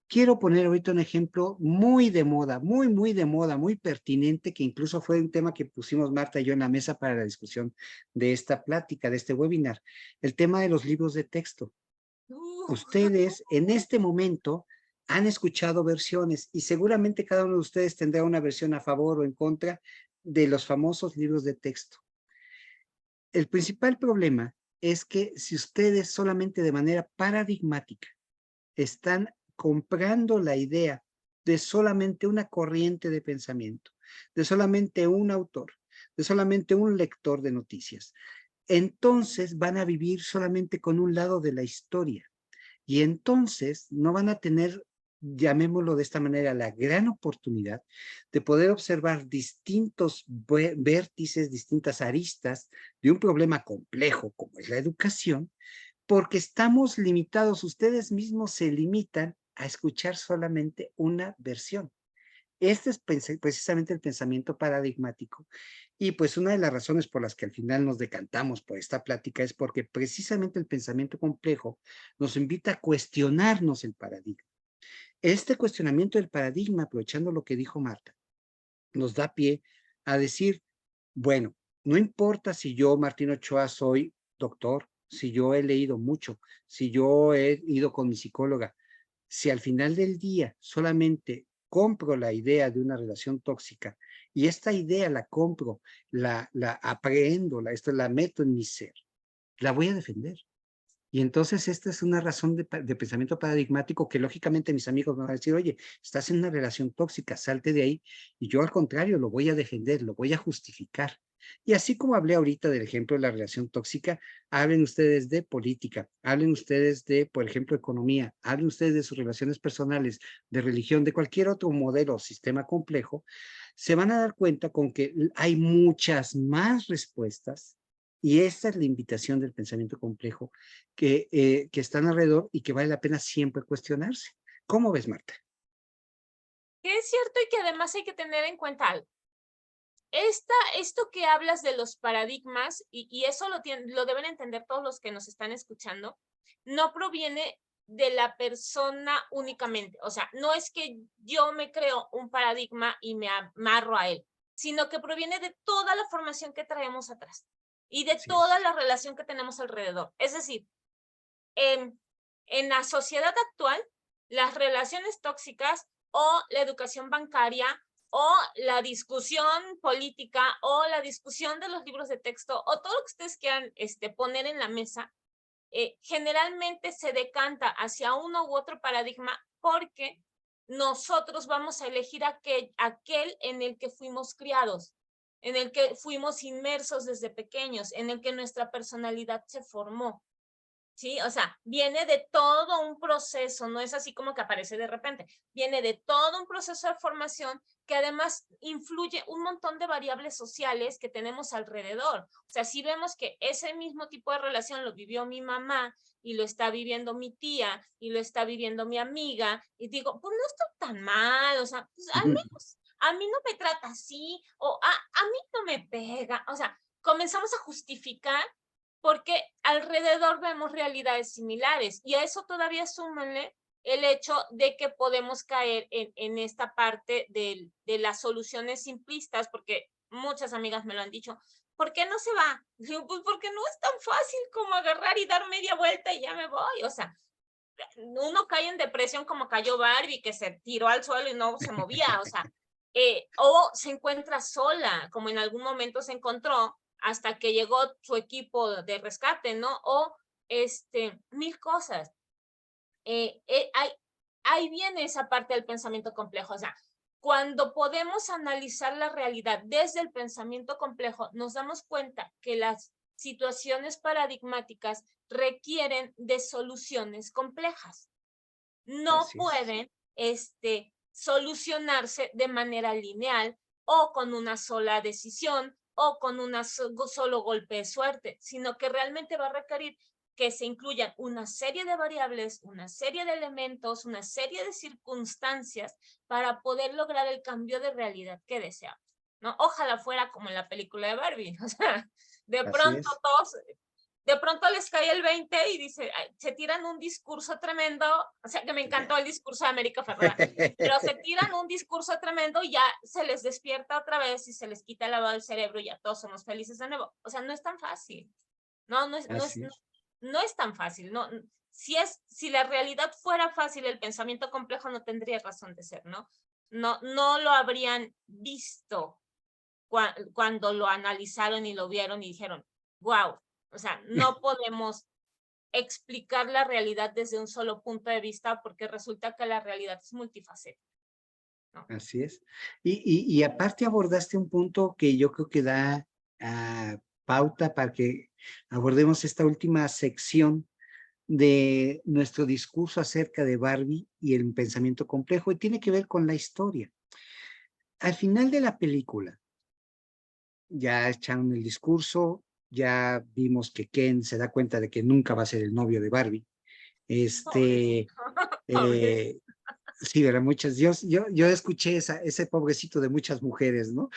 Quiero poner ahorita un ejemplo muy de moda, muy de moda, muy pertinente, que incluso fue un tema que pusimos Marta y yo en la mesa para la discusión de esta plática, de este webinar, el tema de los libros de texto. Ustedes en este momento han escuchado versiones y seguramente cada uno de ustedes tendrá una versión a favor o en contra de los famosos libros de texto. El principal problema es que si ustedes solamente de manera paradigmática están comprando la idea de solamente una corriente de pensamiento, de solamente un autor, de solamente un lector de noticias, entonces van a vivir solamente con un lado de la historia y entonces no van a tener, llamémoslo de esta manera, la gran oportunidad de poder observar distintos vértices, distintas aristas de un problema complejo como es la educación, porque estamos limitados, ustedes mismos se limitan a escuchar solamente una versión. Este es precisamente el pensamiento paradigmático y pues una de las razones por las que al final nos decantamos por esta plática es porque precisamente el pensamiento complejo nos invita a cuestionarnos el paradigma. Este cuestionamiento del paradigma, aprovechando lo que dijo Marta, nos da pie a decir, bueno, no importa si yo, Martín Ochoa, soy doctor, si yo he leído mucho, si yo he ido con mi psicóloga, si al final del día solamente compro la idea de una relación tóxica y esta idea la compro, la aprendo, esto la meto en mi ser, la voy a defender. Y entonces esta es una razón de pensamiento paradigmático que lógicamente mis amigos me van a decir, oye, estás en una relación tóxica, salte de ahí. Y yo al contrario, lo voy a defender, lo voy a justificar. Y así como hablé ahorita del ejemplo de la relación tóxica, hablen ustedes de política, hablen ustedes de, por ejemplo, economía, hablen ustedes de sus relaciones personales, de religión, de cualquier otro modelo o sistema complejo, se van a dar cuenta con que hay muchas más respuestas y esta es la invitación del pensamiento complejo que están alrededor y que vale la pena siempre cuestionarse. ¿Cómo ves, Marta? Que es cierto y que además hay que tener en cuenta algo. Esto que hablas de los paradigmas, y eso lo deben entender todos los que nos están escuchando, no proviene de la persona únicamente. O sea, no es que yo me creo un paradigma y me amarro a él, sino que proviene de toda la formación que traemos atrás y de Así toda es. la relación que tenemos alrededor. Es decir, en la sociedad actual, las relaciones tóxicas o la educación bancaria o la discusión política o la discusión de los libros de texto o todo lo que ustedes quieran poner en la mesa, generalmente se decanta hacia uno u otro paradigma porque nosotros vamos a elegir aquel en el que fuimos criados, en el que fuimos inmersos desde pequeños, en el que nuestra personalidad se formó. Sí, o sea, viene de todo un proceso, no es así como que aparece de repente, viene de todo un proceso de formación que además influye un montón de variables sociales que tenemos alrededor. O sea, si vemos que ese mismo tipo de relación lo vivió mi mamá y lo está viviendo mi tía y lo está viviendo mi amiga y digo, pues no estoy tan mal, o sea, pues al menos a mí no me trata así o a mí no me pega, o sea, comenzamos a justificar porque alrededor vemos realidades similares y a eso todavía súmenle el hecho de que podemos caer en esta parte de las soluciones simplistas, porque muchas amigas me lo han dicho, ¿por qué no se va? Digo, pues porque no es tan fácil como agarrar y dar media vuelta y ya me voy. O sea, uno cae en depresión como cayó Barbie, que se tiró al suelo y no se movía. O sea, o se encuentra sola, como en algún momento se encontró hasta que llegó su equipo de rescate, ¿no? O mil cosas. Ahí viene esa parte del pensamiento complejo. O sea, cuando podemos analizar la realidad desde el pensamiento complejo, nos damos cuenta que las situaciones paradigmáticas requieren de soluciones complejas. No Así es. pueden solucionarse de manera lineal o con una sola decisión o con un solo golpe de suerte, sino que realmente va a requerir que se incluyan una serie de variables, una serie de elementos, una serie de circunstancias para poder lograr el cambio de realidad que deseamos, ¿no? Ojalá fuera como en la película de Barbie, o sea, de Así pronto es. todos, de pronto les cae el 20 y dice, se tiran un discurso tremendo, o sea, que me encantó el discurso de América Ferrera, pero se tiran un discurso tremendo y ya se les despierta otra vez y se les quita el lavado del cerebro y ya todos somos felices de nuevo. O sea, no es tan fácil. No, Así es. no es tan fácil. No, si la realidad fuera fácil, el pensamiento complejo no tendría razón de ser, ¿no? No lo habrían visto cuando lo analizaron y lo vieron y dijeron, wow, o sea, no podemos explicar la realidad desde un solo punto de vista porque resulta que la realidad es multifacética, ¿no? Así es. Y aparte abordaste un punto que yo creo que da pauta para que abordemos esta última sección de nuestro discurso acerca de Barbie y el pensamiento complejo, y tiene que ver con la historia. Al final de la película, ya echaron el discurso, ya vimos que Ken se da cuenta de que nunca va a ser el novio de Barbie. Pobrecito, Este, pobrecito. eh, sí, ¿verdad? Muchas, yo escuché ese pobrecito de muchas mujeres, ¿no?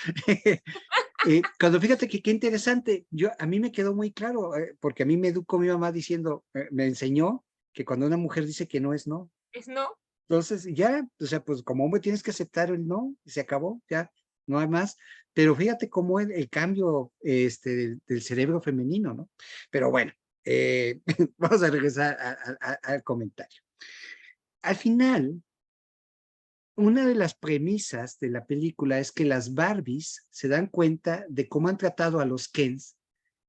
Cuando fíjate que qué interesante, a mí me quedó muy claro, porque a mí me educó mi mamá diciendo, me enseñó que cuando una mujer dice que no es no, Es no, entonces ya, o sea, pues como hombre tienes que aceptar el no, y se acabó, ya, no hay más. Pero fíjate cómo el cambio del cerebro femenino, ¿no? Pero bueno, vamos a regresar al comentario. Al final, una de las premisas de la película es que las Barbies se dan cuenta de cómo han tratado a los Kens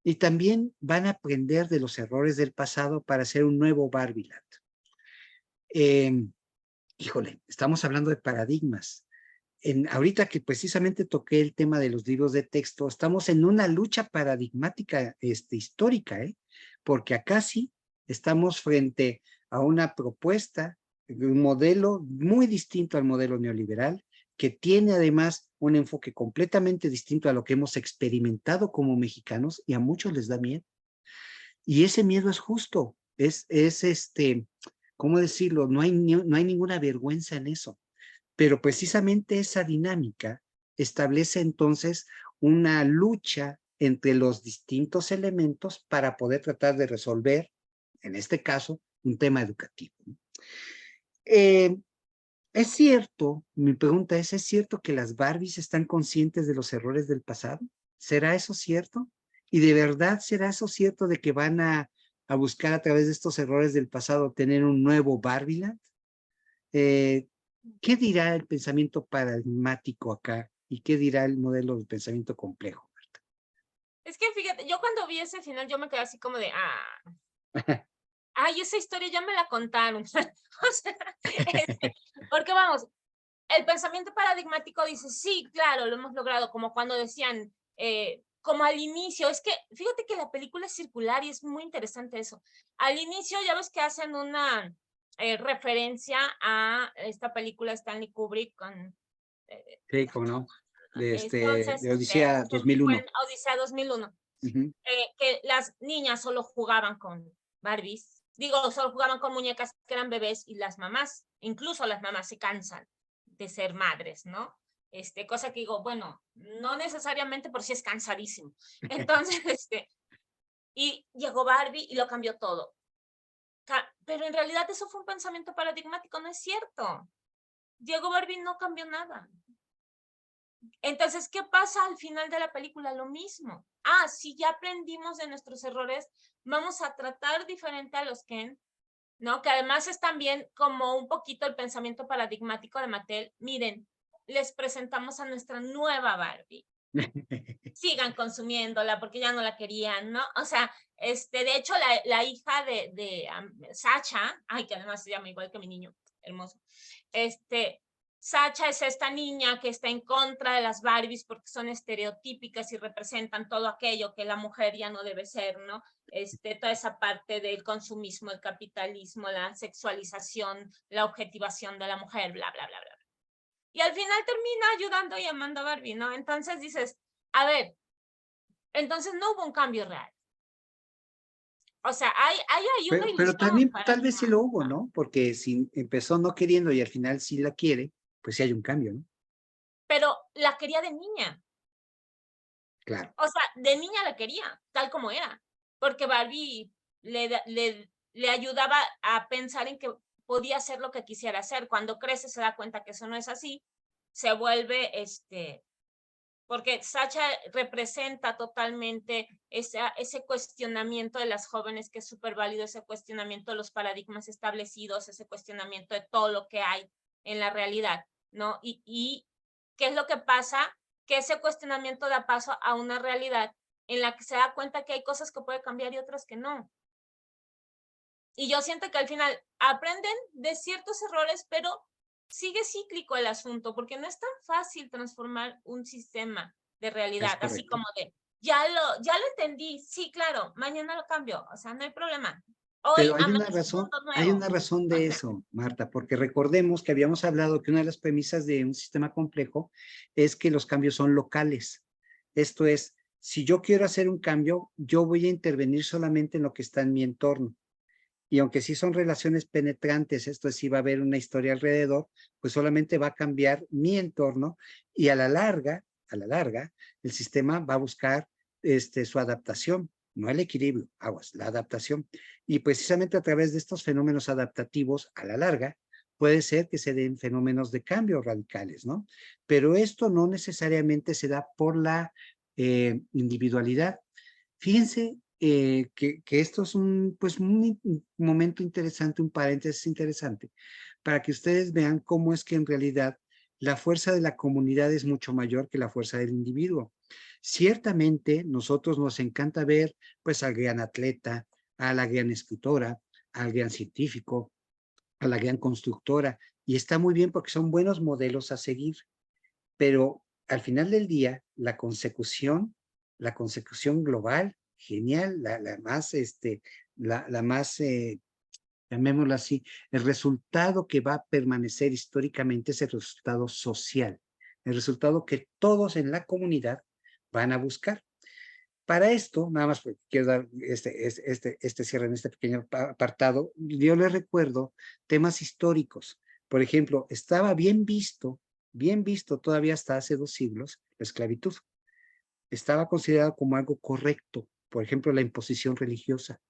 y también van a aprender de los errores del pasado para hacer un nuevo Barbieland. Eh, híjole, estamos hablando de paradigmas. Ahorita que precisamente toqué el tema de los libros de texto, estamos en una lucha paradigmática histórica, porque acá sí estamos frente a una propuesta, un modelo muy distinto al modelo neoliberal, que tiene además un enfoque completamente distinto a lo que hemos experimentado como mexicanos y a muchos les da miedo. Y ese miedo es justo, ¿cómo decirlo? No hay ninguna vergüenza en eso, pero precisamente esa dinámica establece entonces una lucha entre los distintos elementos para poder tratar de resolver, en este caso, un tema educativo. Eh, ¿Es cierto, mi pregunta es cierto que las Barbies están conscientes de los errores del pasado? ¿Será eso cierto? ¿Y de verdad será eso cierto de que van a buscar a través de estos errores del pasado tener un nuevo Barbieland? Eh, ¿Qué dirá el pensamiento paradigmático acá y qué dirá el modelo de pensamiento complejo? es que fíjate, yo cuando vi ese final yo me quedé así como de, ay, esa historia ya me la contaron. O sea, porque vamos, el pensamiento paradigmático dice, sí, claro, lo hemos logrado, como cuando decían, como al inicio, es que fíjate que la película es circular y es muy interesante eso. Al inicio ya ves que hacen una referencia a esta película Stanley Kubrick con, eh, Sí, cómo no. entonces, De Odisea fue 2001. en Odisea 2001, Ujú. que las niñas solo jugaban con Barbies, digo, solo jugaban con muñecas que eran bebés y las mamás, incluso las mamás se cansan de ser madres, ¿no? Cosa que digo, bueno, no necesariamente, por si es cansadísimo. Entonces, y llegó Barbie y lo cambió todo. Pero en realidad eso fue un pensamiento paradigmático, no es cierto. Llegó Barbie y no cambió nada. Entonces, ¿qué pasa al final de la película? Lo mismo. Ah, si ya aprendimos de nuestros errores, vamos a tratar diferente a los Ken, ¿no? Que además es también como un poquito el pensamiento paradigmático de Mattel. Miren, les presentamos a nuestra nueva Barbie. Sigan consumiéndola porque ya no la querían, ¿no? O sea, de hecho, la hija de Sacha, ay, que además se llama igual que mi niño, hermoso, Sacha es esta niña que está en contra de las Barbies porque son estereotípicas y representan todo aquello que la mujer ya no debe ser, ¿no? Toda esa parte del consumismo, el capitalismo, la sexualización, la objetivación de la mujer, bla, bla, bla, bla. Y al final termina ayudando y amando a Barbie, ¿no? Entonces dices, a ver, entonces no hubo un cambio real. O sea, hay una Pero ilusión también tal vez sí lo hubo, paradigmática, ¿no? Porque si empezó no queriendo y al final sí la quiere, pues sí hay un cambio, ¿no? pero la quería de niña. Claro. O sea, de niña la quería, tal como era, porque Barbie le ayudaba a pensar en que podía hacer lo que quisiera hacer. Cuando crece se da cuenta que eso no es así, se vuelve, porque Sacha representa totalmente ese cuestionamiento de las jóvenes que es súper válido, ese cuestionamiento de los paradigmas establecidos, ese cuestionamiento de todo lo que hay en la realidad, ¿no? Y ¿qué es lo que pasa? Que ese cuestionamiento da paso a una realidad en la que se da cuenta que hay cosas que puede cambiar y otras que no. Y yo siento que al final aprenden de ciertos errores, pero sigue cíclico el asunto, porque no es tan fácil transformar un sistema de Es realidad, así correcto. como de, ya lo entendí, sí, claro, mañana lo cambio, o sea, no hay problema. Hoy Pero amanece un mundo hay nuevo. una razón de eso, Marta, porque recordemos que habíamos hablado que una de las premisas de un sistema complejo es que los cambios son locales. Esto es, si yo quiero hacer un cambio, yo voy a intervenir solamente en lo que está en mi entorno. Y aunque sí son relaciones penetrantes, esto es, si va a haber una historia alrededor, pues solamente va a cambiar mi entorno y a la larga, el sistema va a buscar su adaptación, no el equilibrio, aguas, la adaptación. Y precisamente a través de estos fenómenos adaptativos, a la larga, puede ser que se den fenómenos de cambio radicales, ¿no? Pero esto no necesariamente se da por la individualidad. Fíjense que esto es pues un momento interesante, un paréntesis interesante, para que ustedes vean cómo es que en realidad la fuerza de la comunidad es mucho mayor que la fuerza del individuo. Ciertamente, nosotros nos encanta ver pues al gran atleta, a la gran escritora, al gran científico, a la gran constructora, y está muy bien porque son buenos modelos a seguir, pero al final del día, la consecución global, genial, la más, la más, llamémoslo así, el resultado que va a permanecer históricamente es el resultado social, el resultado que todos en la comunidad van a buscar. Para esto, nada más porque quiero dar este cierre en este pequeño apartado, yo les recuerdo temas históricos. Por ejemplo, estaba bien visto todavía hasta hace 2 siglos, la esclavitud. Estaba considerado como algo correcto. Por ejemplo, la imposición religiosa.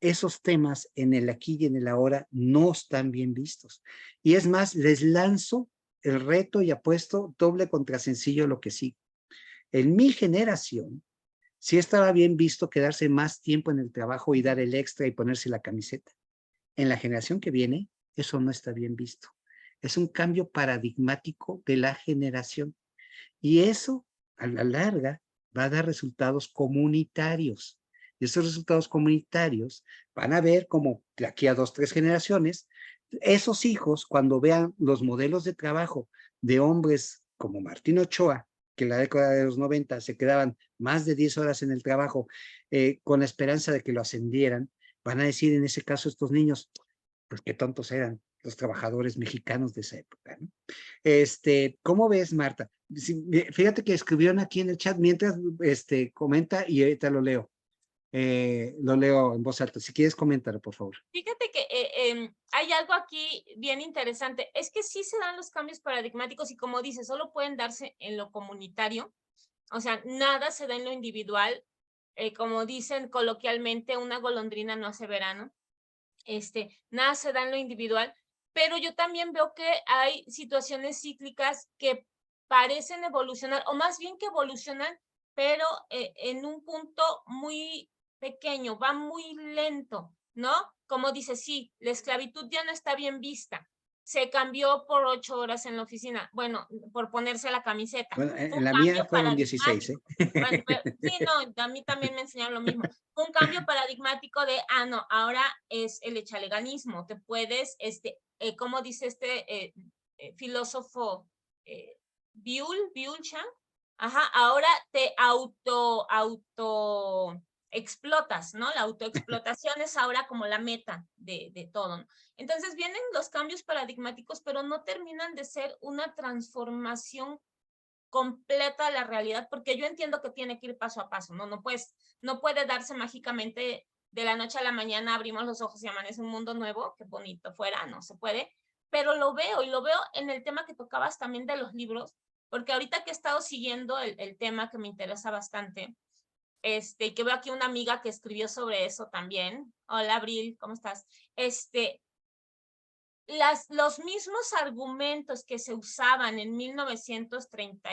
Esos temas en el aquí y en el ahora no están bien vistos. Y es más, les lanzo el reto y apuesto doble contra sencillo lo que sí. En mi generación, sí estaba bien visto quedarse más tiempo en el trabajo y dar el extra y ponerse la camiseta. En la generación que viene, eso no está bien visto. Es un cambio paradigmático de la generación. Y eso, a la larga, va a dar resultados comunitarios. Y esos resultados comunitarios van a ver como de aquí a 2, 3 generaciones, esos hijos, cuando vean los modelos de trabajo de hombres como Martín Ochoa, que en la década de los 90 se quedaban más de 10 horas en el trabajo con la esperanza de que lo ascendieran, van a decir en ese caso estos niños, pues qué tontos eran los trabajadores mexicanos de esa época, ¿no? ¿Cómo ves, Marta? Fíjate que escribieron aquí en el chat mientras comenta y ahorita lo leo. Lo leo en voz alta. Si quieres, coméntalo, por favor. Fíjate que hay algo aquí bien interesante. Es que sí se dan los cambios paradigmáticos y como dices, solo pueden darse en lo comunitario. O sea, nada se da en lo individual. Como dicen coloquialmente, una golondrina no hace verano. Nada se da en lo individual, pero yo también veo que hay situaciones cíclicas que parecen evolucionar, o más bien que evolucionan, pero en un punto muy pequeño, va muy lento, ¿no? Como dice, sí, la esclavitud ya no está bien vista. Se cambió por 8 horas en la oficina. Bueno, por ponerse la camiseta. Bueno, Fue en un la mía cambio fueron 16, ¿eh? paradigmático. Bueno, sí, no, a mí también me enseñaron lo mismo. Fue un cambio paradigmático de, no, ahora es el echaleganismo. Te puedes, como dice filósofo Byul-Chang, ajá, ahora te auto explotas, ¿no? La autoexplotación es ahora como la meta de todo, ¿no? Entonces vienen los cambios paradigmáticos, pero no terminan de ser una transformación completa de la realidad, porque yo entiendo que tiene que ir paso a paso, ¿no? No puede darse mágicamente de la noche a la mañana, abrimos los ojos y amanece un mundo nuevo, qué bonito fuera, no se puede, pero lo veo, y lo veo en el tema que tocabas también de los libros, porque ahorita que he estado siguiendo el tema que me interesa bastante, que veo aquí una amiga que escribió sobre eso también. Hola, Abril, ¿cómo estás? Los mismos argumentos que se usaban en 1930,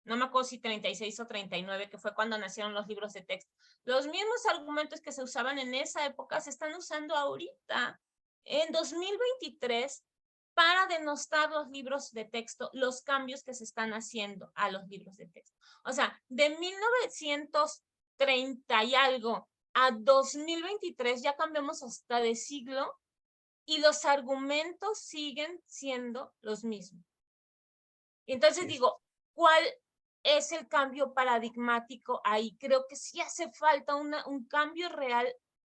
no me acuerdo si 36 o 39, que fue cuando nacieron los libros de texto, los mismos argumentos que se usaban en esa época se están usando ahorita, en 2023, para denostar los libros de texto, los cambios que se están haciendo a los libros de texto. O sea, de 1930 y algo a 2023 ya cambiamos hasta de siglo y los argumentos siguen siendo los mismos. Entonces digo, ¿cuál es el cambio paradigmático ahí? Creo que sí hace falta un cambio real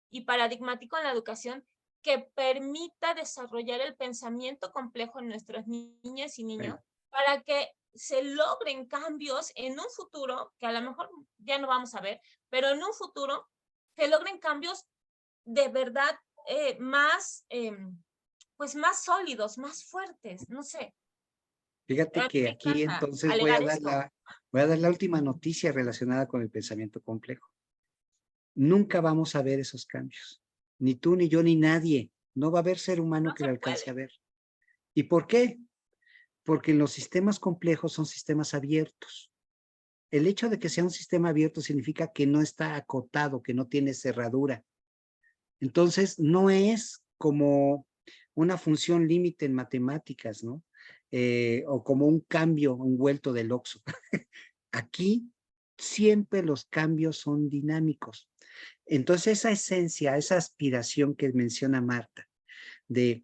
y paradigmático en la educación que permita desarrollar el pensamiento complejo en nuestras niñas y niños para que se logren cambios en un futuro, que a lo mejor ya no vamos a ver, pero en un futuro se logren cambios de verdad más, pues más sólidos, más fuertes, no sé. A Fíjate mí que me aquí encanta entonces alegar esto. voy a dar la última noticia relacionada con el pensamiento complejo. Nunca vamos a ver esos cambios. Ni tú, ni yo, ni nadie. No va a haber ser humano No que se lo alcance puede. a ver. ¿Y por qué? Porque los sistemas complejos son sistemas abiertos. El hecho de que sea un sistema abierto significa que no está acotado, que no tiene cerradura. Entonces, no es como una función límite en matemáticas, ¿no? O como un cambio, un vuelto del OXO. Aquí siempre los cambios son dinámicos. Entonces, esa esencia, esa aspiración que menciona Marta, de,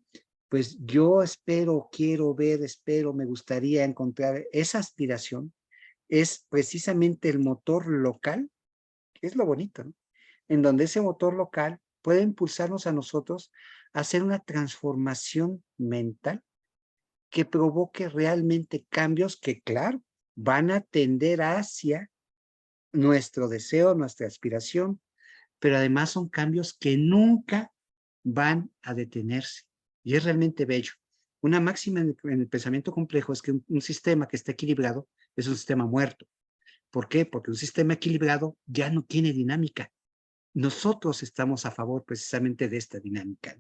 pues yo espero, quiero ver, espero, me gustaría encontrar esa aspiración, es precisamente el motor local, que es lo bonito, ¿no? En donde ese motor local puede impulsarnos a nosotros a hacer una transformación mental que provoque realmente cambios que, claro, van a tender hacia nuestro deseo, nuestra aspiración, pero además son cambios que nunca van a detenerse. Y es realmente bello. Una máxima en el pensamiento complejo es que un sistema que está equilibrado es un sistema muerto. ¿Por qué? Porque un sistema equilibrado ya no tiene dinámica. Nosotros estamos a favor precisamente de esta dinámica.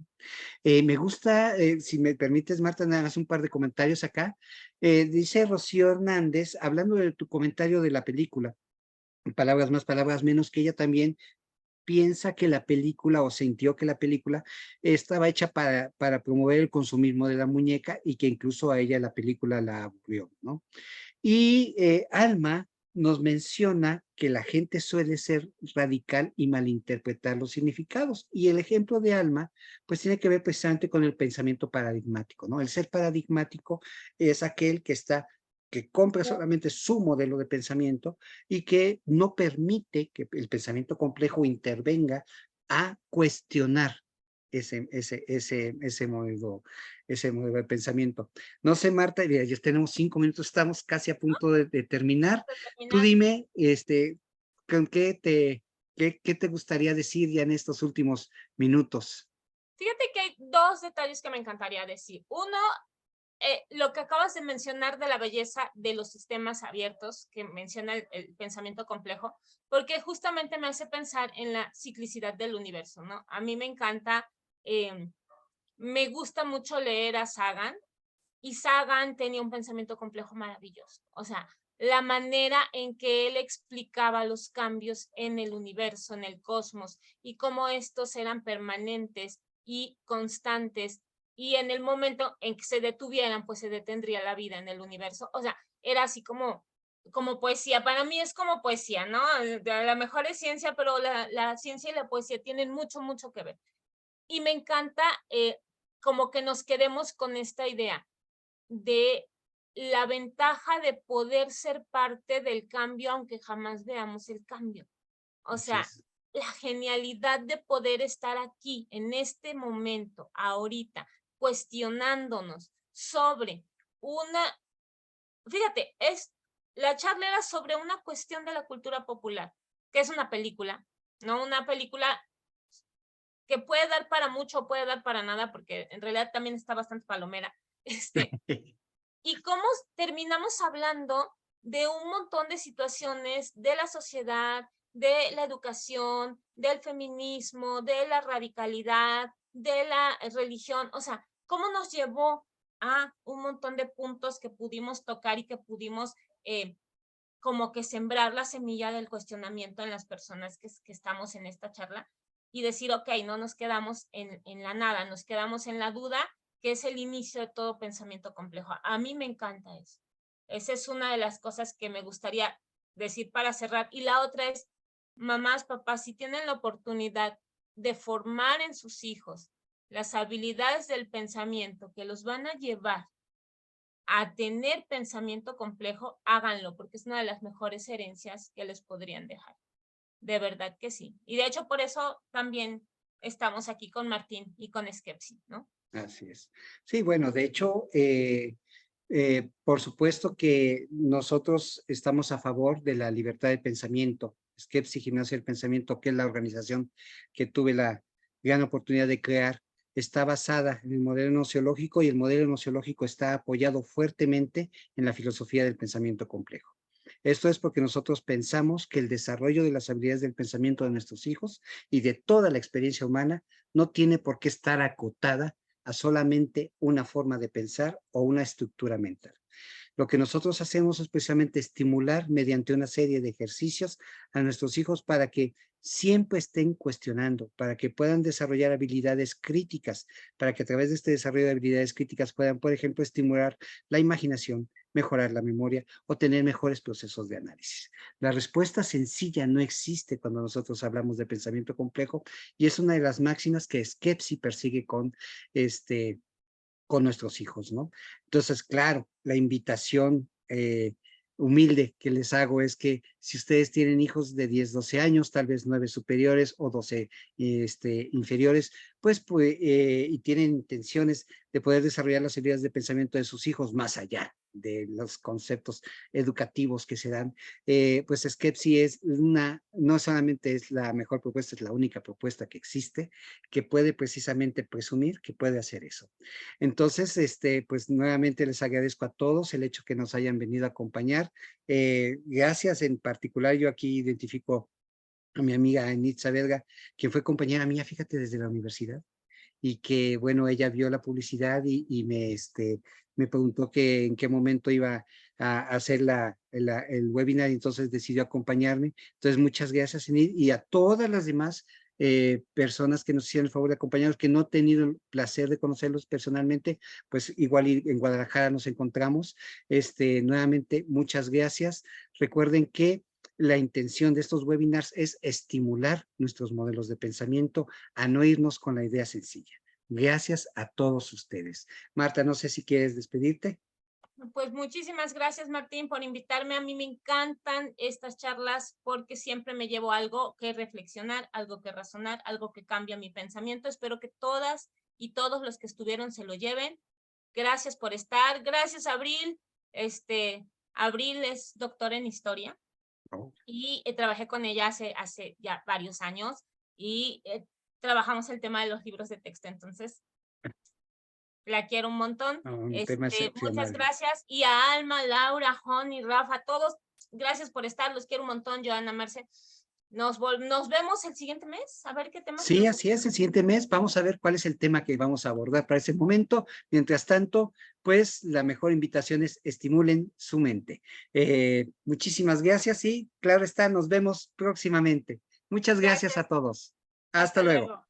Me gusta, si me permites, Marta, nada más un par de comentarios acá. Dice Rocío Hernández, hablando de tu comentario de la película, palabras más, palabras menos, que ella también piensa que la película o sintió que la película estaba hecha para promover el consumismo de la muñeca y que incluso a ella la película la aburrió, ¿no? Y Alma nos menciona que la gente suele ser radical y malinterpretar los significados. Y el ejemplo de Alma, pues tiene que ver precisamente con el pensamiento paradigmático, ¿no? El ser paradigmático es aquel que compra solamente su modelo de pensamiento y que no permite que el pensamiento complejo intervenga a cuestionar ese modelo, ese modelo de pensamiento. No sé, Marta, ya tenemos 5 minutos, estamos casi a punto de terminar. Tú Terminar. dime, ¿con qué te gustaría decir ya en estos últimos minutos? Fíjate que hay dos detalles que me encantaría decir. Uno, lo que acabas de mencionar de la belleza de los sistemas abiertos, que menciona el pensamiento complejo, porque justamente me hace pensar en la ciclicidad del universo, ¿no? A mí me encanta, me gusta mucho leer a Sagan, Y Sagan tenía un pensamiento complejo maravilloso. O sea, la manera en que él explicaba los cambios en el universo, en el cosmos, y cómo estos eran permanentes y constantes, y en el momento en que se detuvieran, pues se detendría la vida en el universo. O sea, era así como poesía. Para mí es como poesía, ¿no? A lo mejor es ciencia, pero la ciencia y la poesía tienen mucho, mucho que ver. Y me encanta como que nos quedemos con esta idea de la ventaja de poder ser parte del cambio, aunque jamás veamos el cambio. O Así sea, es. la genialidad de poder estar aquí, en este momento, ahorita, cuestionándonos sobre una, fíjate, la charla era sobre una cuestión de la cultura popular, que es una película, ¿no? Una película que puede dar para mucho o puede dar para nada, porque en realidad también está bastante palomera. Y cómo terminamos hablando de un montón de situaciones de la sociedad, de la educación, del feminismo, de la radicalidad, de la religión, o sea, cómo nos llevó a un montón de puntos que pudimos tocar y que pudimos como que sembrar la semilla del cuestionamiento en las personas que estamos en esta charla y decir, ok, no nos quedamos en la nada, nos quedamos en la duda, que es el inicio de todo pensamiento complejo. A mí me encanta eso. Esa es una de las cosas que me gustaría decir para cerrar. Y la otra es, mamás, papás, si tienen la oportunidad de formar en sus hijos las habilidades del pensamiento que los van a llevar a tener pensamiento complejo, háganlo, porque es una de las mejores herencias que les podrían dejar. De verdad que sí. Y de hecho, por eso también estamos aquí con Martín y con Skepsi, ¿no? Así es. Sí, bueno, de hecho, por supuesto que nosotros estamos a favor de la libertad de pensamiento. Skepsis Gimnasia del Pensamiento, que es la organización que tuve la gran oportunidad de crear, está basada en el modelo nociológico y el modelo nociológico está apoyado fuertemente en la filosofía del pensamiento complejo. Esto es porque nosotros pensamos que el desarrollo de las habilidades del pensamiento de nuestros hijos y de toda la experiencia humana no tiene por qué estar acotada a solamente una forma de pensar o una estructura mental. Lo que nosotros hacemos es precisamente estimular mediante una serie de ejercicios a nuestros hijos para que siempre estén cuestionando, para que puedan desarrollar habilidades críticas, para que a través de este desarrollo de habilidades críticas puedan, por ejemplo, estimular la imaginación, mejorar la memoria o tener mejores procesos de análisis. La respuesta sencilla no existe cuando nosotros hablamos de pensamiento complejo y es una de las máximas que Skepsis persigue con nuestros hijos, ¿no? Entonces, claro, la invitación humilde que les hago es que si ustedes tienen hijos de 10, 12 años, tal vez 9 superiores o 12 inferiores, pues, y tienen intenciones de poder desarrollar las habilidades de pensamiento de sus hijos más allá de los conceptos educativos que se dan, pues Skepsis es no solamente es la mejor propuesta, es la única propuesta que existe, que puede precisamente presumir que puede hacer eso. Entonces, pues nuevamente les agradezco a todos el hecho que nos hayan venido a acompañar. Gracias en particular, yo aquí identifico a mi amiga Anitza Verga, quien fue compañera mía, fíjate, desde la universidad, y que, bueno, ella vio la publicidad y me preguntó que en qué momento iba a hacer el webinar, y entonces decidió acompañarme. Entonces, muchas gracias, Enid, y a todas las demás personas que nos hicieron el favor de acompañarnos, que no he tenido el placer de conocerlos personalmente, pues igual en Guadalajara nos encontramos. Nuevamente, muchas gracias. Recuerden que la intención de estos webinars es estimular nuestros modelos de pensamiento a no irnos con la idea sencilla. Gracias a todos ustedes. Marta, no sé si quieres despedirte. Pues muchísimas gracias, Martín, por invitarme. A mí me encantan estas charlas porque siempre me llevo algo que reflexionar, algo que razonar, algo que cambia mi pensamiento. Espero que todas y todos los que estuvieron se lo lleven. Gracias por estar. Gracias, Abril. Abril es doctora en historia Oh, y trabajé con ella hace ya varios años y trabajamos el tema de los libros de texto. Entonces, la quiero un montón. un tema Muchas excepcional. gracias. Y a Alma, Laura, Honey, Rafa, todos, gracias por estar. Los quiero un montón. Joana, Marce, nos vemos el siguiente mes, a ver qué tema. Sí, así es, el siguiente mes vamos a ver cuál es el tema que vamos a abordar para ese momento. Mientras tanto, pues la mejor invitación es estimulen su mente. Muchísimas gracias y claro está, nos vemos próximamente. Muchas gracias a todos. Hasta luego.